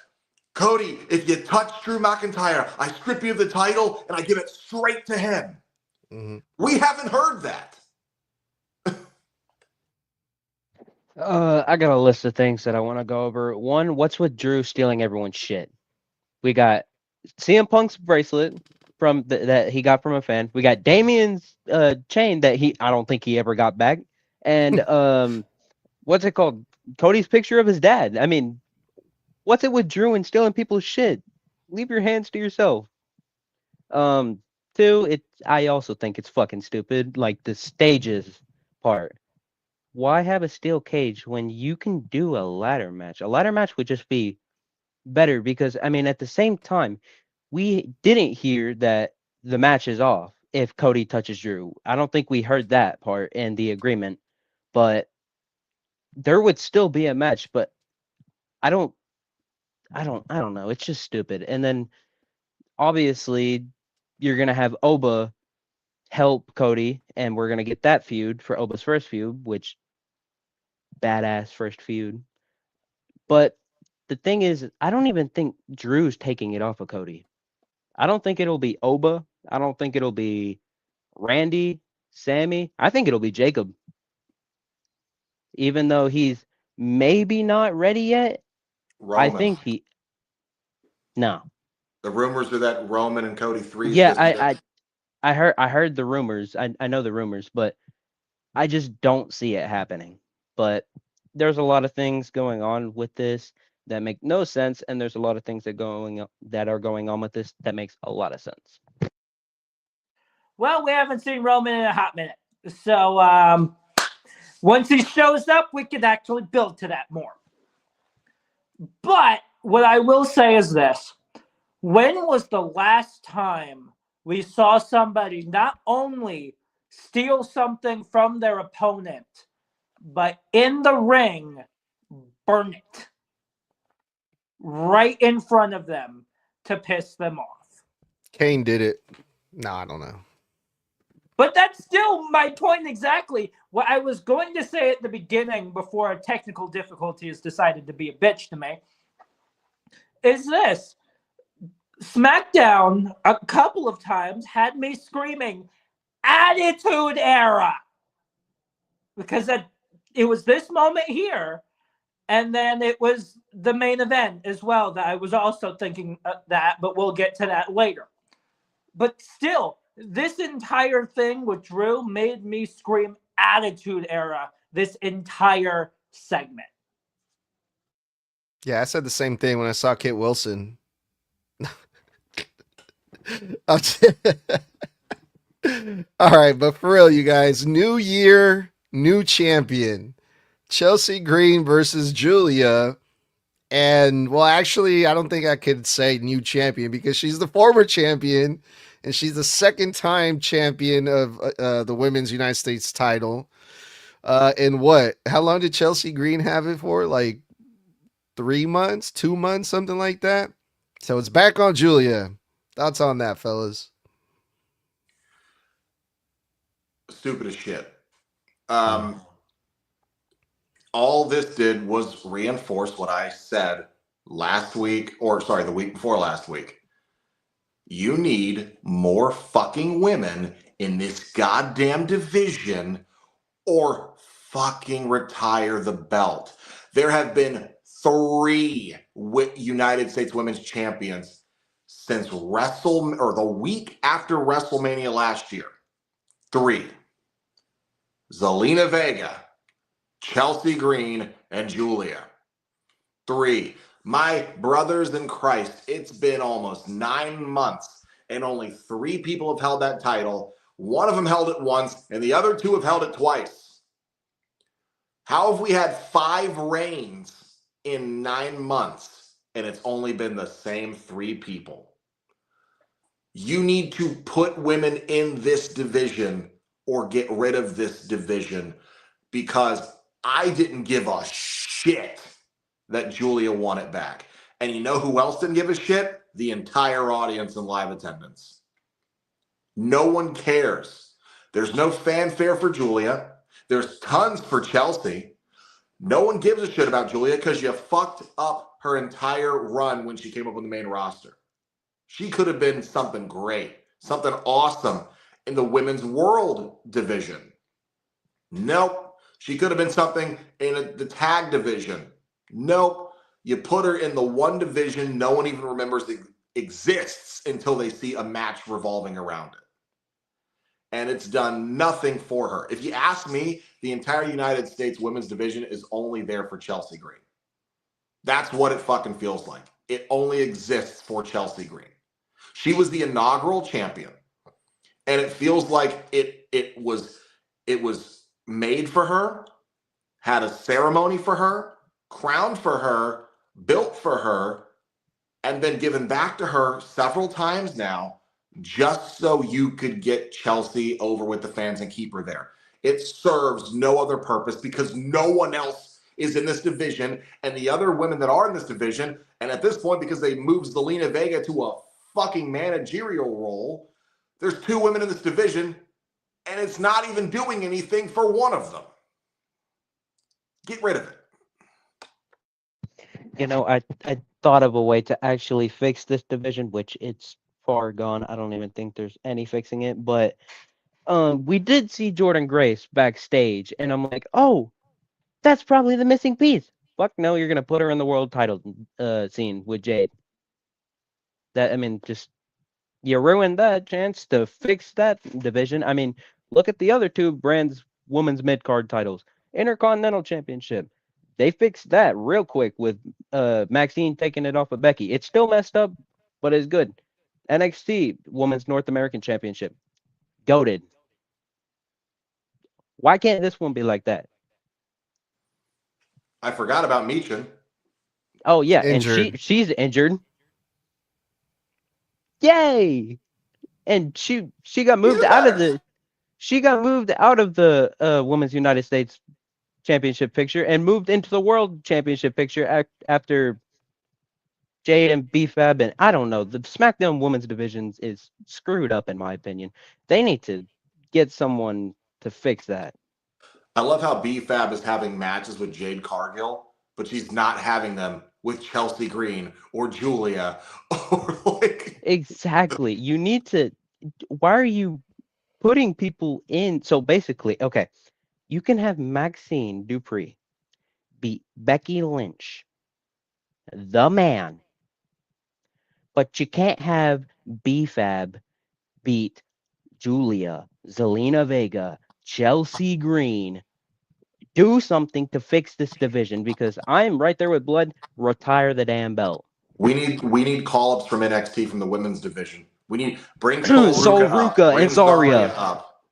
Cody, if you touch Drew McIntyre, I strip you of the title and I give it straight to him. Mm-hmm. We haven't heard that. I got a list of things that I want to go over. One, what's with Drew stealing everyone's shit? We got CM Punk's bracelet that he got from a fan. We got Damien's chain that I don't think he ever got back. And what's it called? Cody's picture of his dad. I mean, what's it with Drew and stealing people's shit? Leave your hands to yourself. Two, I also think it's fucking stupid. Like the stages part. Why have a steel cage when you can do a ladder match? A ladder match would just be better because I mean at the same time, we didn't hear that the match is off if Cody touches Drew. I don't think we heard that part in the agreement, but there would still be a match, but I don't I don't know. It's just stupid. And then obviously you're gonna have Oba help Cody, and we're gonna get that feud for Oba's first feud, which badass first feud. But the thing is, I don't even think Drew's taking it off of Cody. I don't think it'll be Oba. I don't think it'll be Randy, Sammy. I think it'll be Jacob. Even though he's maybe not ready yet, I Roman. think he no. The rumors are that Roman and Cody 3 is Yeah, just it. I heard the rumors. I know the rumors, but I just don't see it happening. But there's a lot of things going on with this that make no sense, and there's a lot of things that are going on with this that makes a lot of sense. Well, we haven't seen Roman in a hot minute. So once he shows up, we can actually build to that more. But what I will say is this. When was the last time we saw somebody not only steal something from their opponent, but in the ring, burn it right in front of them to piss them off? Kane did it. No, I don't know. But that's still my point exactly. What I was going to say at the beginning before technical difficulties decided to be a bitch to me is this. SmackDown a couple of times had me screaming, Attitude Era! Because it was this moment here, and then it was the main event as well that I was also thinking that, but we'll get to that later. But still, this entire thing with Drew made me scream Attitude Era this entire segment. Yeah, I said the same thing when I saw Kit Wilson. I'll t- All right, but for real, you guys, new year, new champion. Chelsea Green versus Julia. And, well, actually, I don't think I could say new champion because she's the former champion and she's the second time champion of the women's United States title. And what? How long did Chelsea Green have it for? Like 3 months, 2 months, something like that. So it's back on Julia. Thoughts on that, fellas? Stupid as shit. All this did was reinforce what I said last week, or sorry, the week before last week. You need more fucking women in this goddamn division or fucking retire the belt. There have been 3 United States Women's Champions since the week after WrestleMania last year. 3. Zelina Vega, Chelsea Green, and Julia. 3. My brothers in Christ, it's been almost 9 months and only 3 people have held that title. One of them held it once and the other 2 have held it twice. How have we had 5 reigns in 9 months and it's only been the same 3 people? You need to put women in this division or get rid of this division, because I didn't give a shit that Julia won it back. And you know who else didn't give a shit? The entire audience in live attendance. No one cares. There's no fanfare for Julia. There's tons for Chelsea. No one gives a shit about Julia because you fucked up her entire run when she came up on the main roster. She could have been something great, something awesome in the women's world division. Nope. She could have been something in the tag division. Nope. You put her in the one division no one even remembers it exists until they see a match revolving around it. And it's done nothing for her. If you ask me, the entire United States women's division is only there for Chelsea Green. That's what it fucking feels like. It only exists for Chelsea Green. She was the inaugural champion, and it feels like it was made for her, had a ceremony for her, crowned for her, built for her, and been given back to her several times now, just so you could get Chelsea over with the fans and keep her there. It serves no other purpose because no one else is in this division, and the other women that are in this division, and at this point, because they moved Zelina Vega to a fucking managerial role, there's 2 women in this division, and it's not even doing anything for one of them. Get rid of it. You know, I thought of a way to actually fix this division, which it's far gone. I don't even think there's any fixing it. But we did see Jordan Grace backstage, and I'm like, oh, that's probably the missing piece. Fuck no, you're gonna put her in the world title scene with Jade. That, I mean, just you ruined that chance to fix that division. I mean, look at the other 2 brands women's mid card titles, Intercontinental Championship. They fixed that real quick with Maxine taking it off of Becky. It's still messed up, but it's good. NXT Women's North American Championship, goated. Why can't this one be like that? I forgot about Meechin. Oh yeah, Injured. and she's injured. Yay! And she got moved out of the Women's United States Championship picture and moved into the World Championship picture after Jade and B-Fab, and I don't know, the SmackDown Women's divisions is screwed up in my opinion. They need to get someone to fix that. I love how B-Fab is having matches with Jade Cargill, but she's not having them with Chelsea Green or Julia or like. Exactly. You need to. Why are you putting people in? So basically, okay, you can have Maxine Dupree beat Becky Lynch, the man, but you can't have B-Fab beat Julia, Zelina Vega, Chelsea Green. Do something to fix this division because I'm right there with Blood. Retire the damn belt. We need call-ups from NXT from the women's division. We need bring Sol Sol Ruka up, Ruka bring and Zarya up.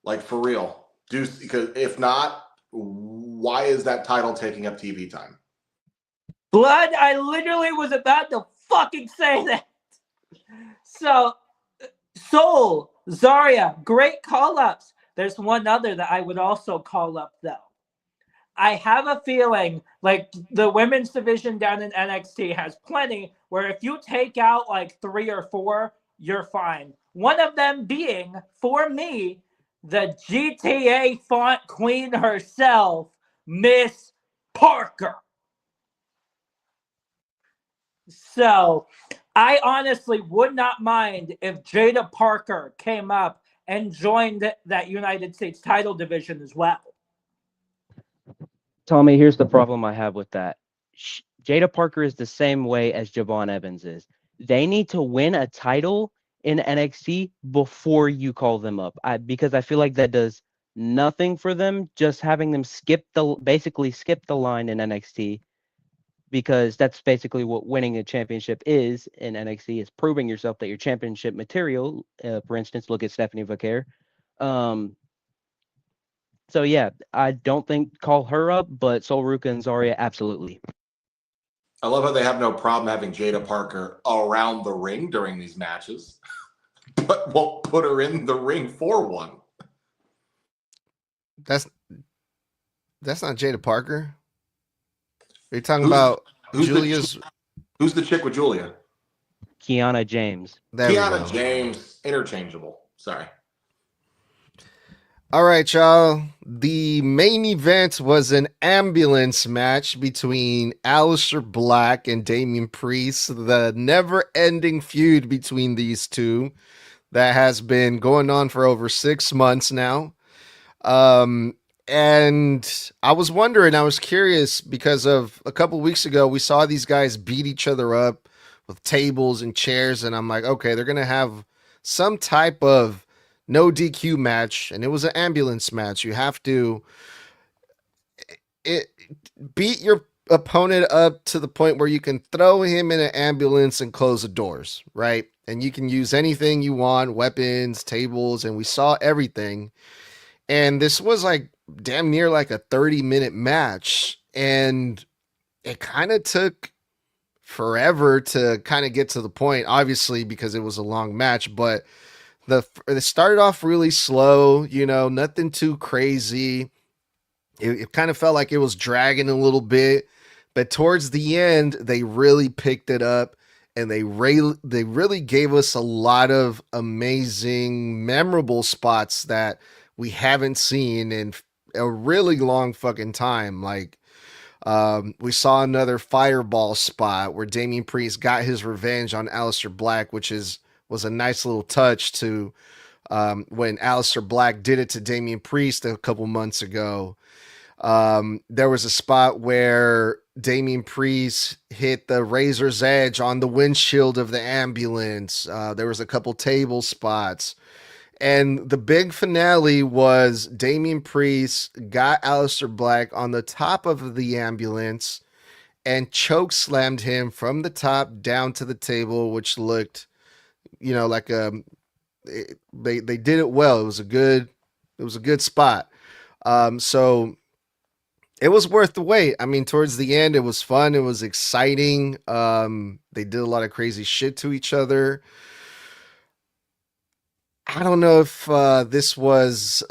Like for real. Because if not, why is that title taking up TV time? Blood, I literally was about to fucking say that. So, Soul, Zarya, great call-ups. There's one other that I would also call up, though. I have a feeling like the women's division down in NXT has plenty where if you take out like 3 or 4, you're fine. One of them being, for me, the GTA font queen herself, Miss Parker. So I honestly would not mind if Jada Parker came up and joined that United States title division as well. Tommy, here's the problem I have with that. Jada Parker is the same way as Javon Evans is. They need to win a title in NXT before you call them up. Because I feel like that does nothing for them, just having them basically skip the line in NXT, because that's basically what winning a championship is in NXT, is proving yourself that you're championship material. For instance, look at Stephanie Vaquer. So yeah, I don't think call her up, but Sol Ruka and Zarya, absolutely. I love how they have no problem having Jada Parker around the ring during these matches, but won't put her in the ring for one. That's not Jada Parker. Are you talking about Julia's? Who's the chick with Julia? Kiana James. Kiana James, interchangeable. Sorry. All right, y'all. The main event was an ambulance match between Aleister Black and Damian Priest, the never-ending feud between these two that has been going on for over 6 months now. And I was wondering, I was curious because of a couple weeks ago, we saw these guys beat each other up with tables and chairs, and I'm like, okay, they're going to have some type of no DQ match, and it was an ambulance match. You have to beat your opponent up to the point where you can throw him in an ambulance and close the doors, right? And you can use anything you want, weapons, tables, and we saw everything. And this was like damn near like a 30-minute match. And it kind of took forever to kind of get to the point, obviously, because it was a long match, but it started off really slow, nothing too crazy. It kind of felt like it was dragging a little bit, but towards the end, they really picked it up, and they really gave us a lot of amazing, memorable spots that we haven't seen in a really long fucking time. Like, we saw another fireball spot where Damian Priest got his revenge on Aleister Black, which was a nice little touch to when Aleister Black did it to Damian Priest a couple months ago. There was a spot where Damian Priest hit the razor's edge on the windshield of the ambulance. There was a couple table spots. And the big finale was Damian Priest got Aleister Black on the top of the ambulance and choke slammed him from the top down to the table, which looked, like they did it well. It was a good spot. So it was worth the wait. I mean, towards the end, it was fun. It was exciting. They did a lot of crazy shit to each other. I don't know if this was.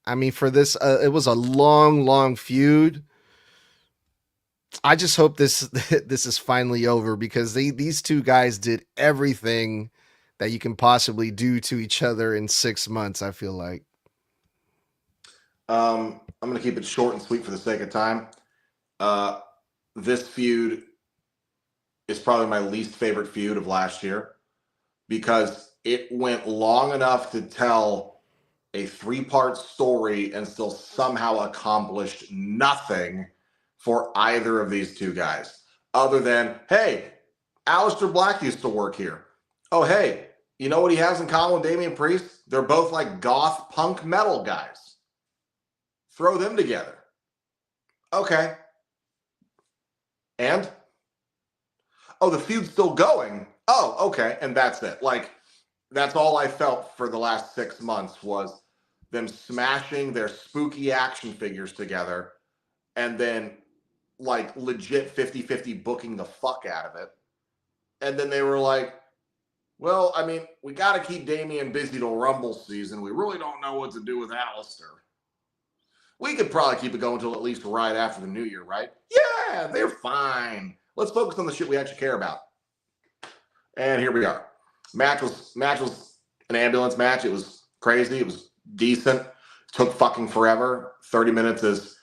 I mean, for this, it was a long, long feud. I just hope this this is finally over because these two guys did everything that you can possibly do to each other in 6 months. I feel like. I'm going to keep it short and sweet for the sake of time. This feud is probably my least favorite feud of last year because it went long enough to tell a 3-part story and still somehow accomplished nothing for either of these two guys. Other than, hey, Aleister Black used to work here. Oh, hey, you know what he has in common with Damian Priest? They're both like goth punk metal guys. Throw them together. Okay. And? Oh, the feud's still going. Oh, okay. And that's it. Like, that's all I felt for the last 6 months was them smashing their spooky action figures together and then like legit 50-50 booking the fuck out of it. And then they were like, well, I mean, we got to keep Damian busy till Rumble season. We really don't know what to do with Aleister. We could probably keep it going until at least right after the new year, right? Yeah, they're fine. Let's focus on the shit we actually care about. And here we are. Match was an ambulance match. It was crazy. It was decent. It took fucking forever. 30 minutes is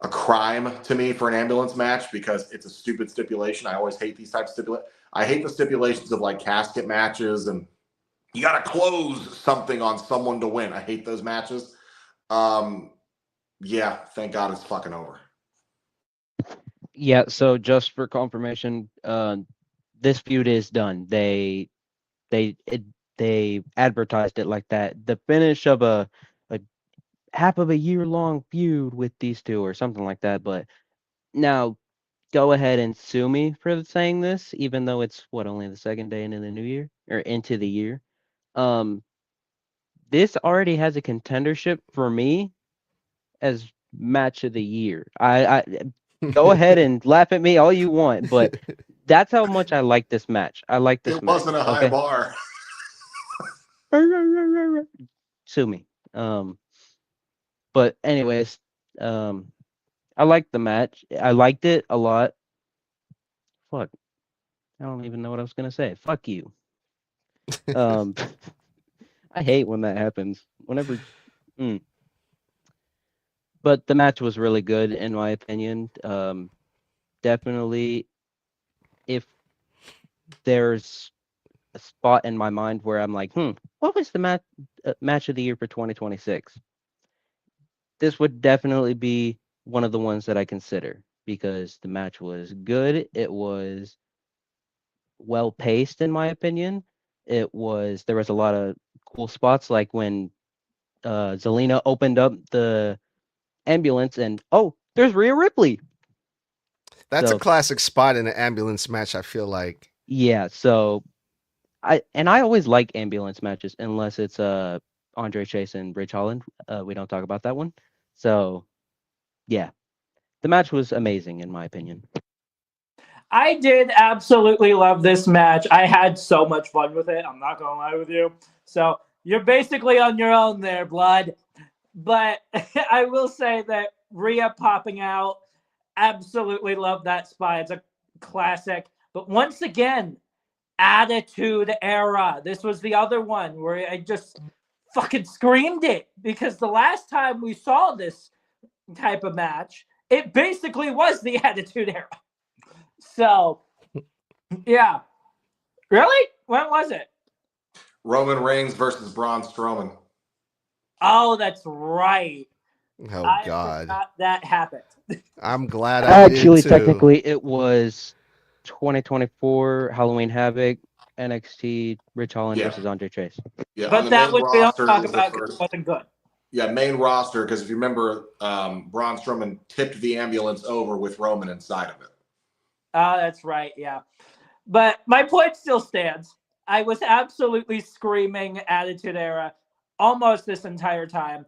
a crime to me for an ambulance match because it's a stupid stipulation. I always hate these types of stipulations. I hate the stipulations of like casket matches and you got to close something on someone to win. I hate those matches. Yeah, thank God it's fucking over. Yeah, so just for confirmation, this feud is done. They advertised it like that. The finish of a half of a year-long feud with these two or something like that. But now go ahead and sue me for saying this, even though it's only the second day into the new year or into the year. This already has a contendership for me as match of the year. I go ahead and laugh at me all you want, but that's how much I like this match. I like this It match. wasn't a high bar. Sue me. But anyways, I liked the match. I liked it a lot. Fuck. I don't even know what I was gonna say. Fuck you. Um, I hate when that happens. Whenever. But the match was really good in my opinion. Definitely, if there's a spot in my mind where I'm like, what was the match of the year for 2026? This would definitely be one of the ones that I consider because the match was good. It was well paced, in my opinion. There was a lot of cool spots, like when Zelina opened up the ambulance and there's Rhea Ripley. That's a So classic spot in an ambulance match, I feel like. yeah, so I always like ambulance matches unless it's Andre Chase and Ridge Holland. We don't talk about that one. So yeah, the match was amazing in my opinion. I did absolutely love this match. I had so much fun with it. I'm not going to lie with you. So you're basically on your own there, Blood. But I will say that Rhea popping out, absolutely love that spot. It's a classic. But once again, Attitude Era. This was the other one where I just fucking screamed it because the last time we saw this type of match, it basically was the Attitude Era. So, yeah. Really? When was it? Roman Reigns versus Braun Strowman. Oh, that's right. Oh I God. forgot that happened. I'm glad I Actually, did too. technically, it was 2024 Halloween Havoc NXT Rich Holland Yeah. versus Andre Chase. Yeah, on But the that main one we don't roster, talk it was the about because first. it wasn't good. Yeah, main roster, because if you remember, Braun Strowman tipped the ambulance over with Roman inside of it. Oh, that's right. Yeah. But my point still stands. I was absolutely screaming Attitude Era almost this entire time.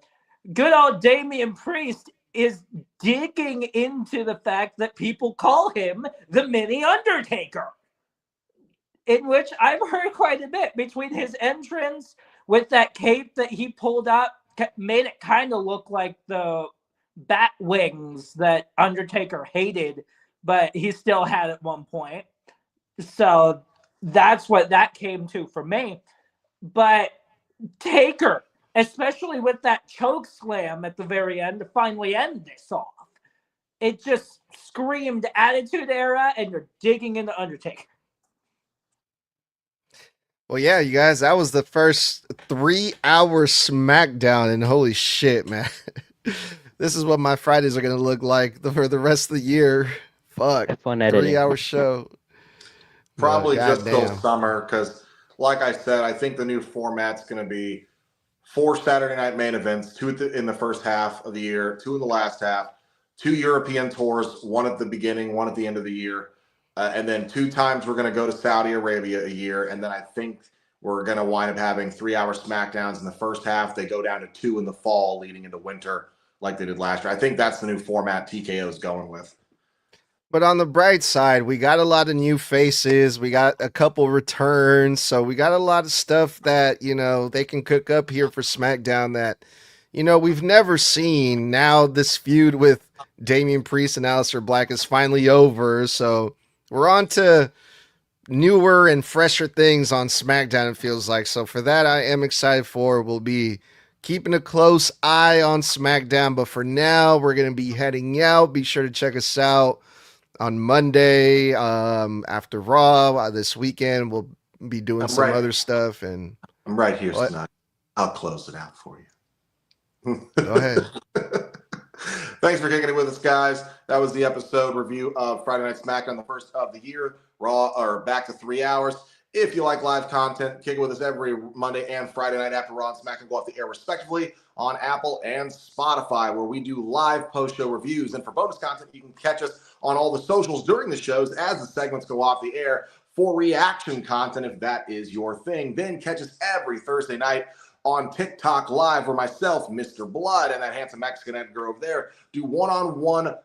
Good old Damian Priest is digging into the fact that people call him the mini Undertaker, in which I've heard quite a bit between his entrance with that cape that he pulled up, made it kind of look like the bat wings that Undertaker hated, but he still had at one point. So that's what that came to for me. But Taker, especially with that choke slam at the very end to finally end this off, it just screamed Attitude Era, and you're digging into Undertaker. Well, yeah, you guys, that was the first 3-hour SmackDown, and holy shit, man. This is what my Fridays are going to look like for the rest of the year. Fuck. Have fun editing. 3-hour show. Probably But just till goddamn. summer, because, like I said, I think the new format's going to be 4 Saturday night main events, 2 in the first half of the year, 2 in the last half, 2 European tours, 1 at the beginning, 1 at the end of the year, and then 2 times we're going to go to Saudi Arabia a year, and then I think we're going to wind up having 3-hour SmackDowns in the first half. They go down to 2 in the fall leading into winter like they did last year. I think that's the new format TKO is going with. But on the bright side, we got a lot of new faces. We got a couple returns. So we got a lot of stuff that, they can cook up here for SmackDown that, we've never seen. Now this feud with Damian Priest and Aleister Black is finally over. So we're on to newer and fresher things on SmackDown, it feels like. So for that, I am excited for. We'll be keeping a close eye on SmackDown. But for now, we're going to be heading out. Be sure to check us out on Monday after Raw. This weekend we'll be doing some other stuff, and I'm right here, Snug. I'll close it out for you. Go ahead. Thanks for kicking it with us, guys. That was the episode review of Friday Night SmackDown, the first of the year. Raw, or back to 3 hours. If you like live content, kick it with us every Monday and Friday night after Raw and SmackDown go off the air respectively on Apple and Spotify, where we do live post-show reviews. And for bonus content, you can catch us on all the socials during the shows as the segments go off the air for reaction content, if that is your thing. Then catch us every Thursday night on TikTok Live, where myself, Mr. Blood, and that handsome Mexican Edgar over there do one-on-one,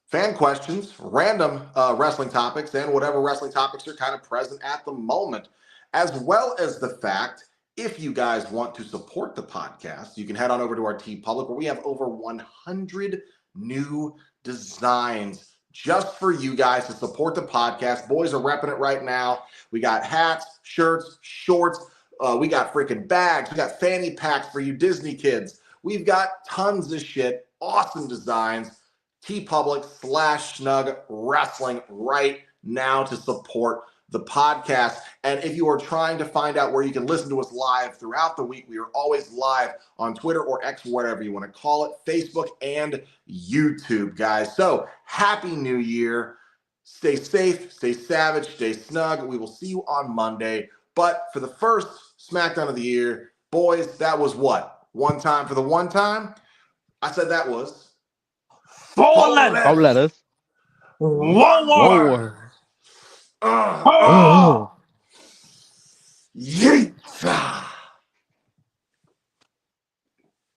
fan questions, random wrestling topics, and whatever wrestling topics are kind of present at the moment, as well as the fact, if you guys want to support the podcast, you can head on over to our TeePublic, where we have over 100 new designs just for you guys to support the podcast. Boys are repping it right now. We got hats, shirts, shorts. We got freaking bags. We got fanny packs for you Disney kids. We've got tons of shit, awesome designs. TeePublic/Snug Wrestling right now to support the podcast. And if you are trying to find out where you can listen to us live throughout the week, we are always live on Twitter or X, whatever you want to call it, Facebook and YouTube, guys. So happy New Year. Stay safe, stay savage, stay snug. We will see you on Monday. But for the first SmackDown of the year, boys, that was what? One time for the one time? I said that was 4 letters. 4 letters. One more. Oh. Yeet.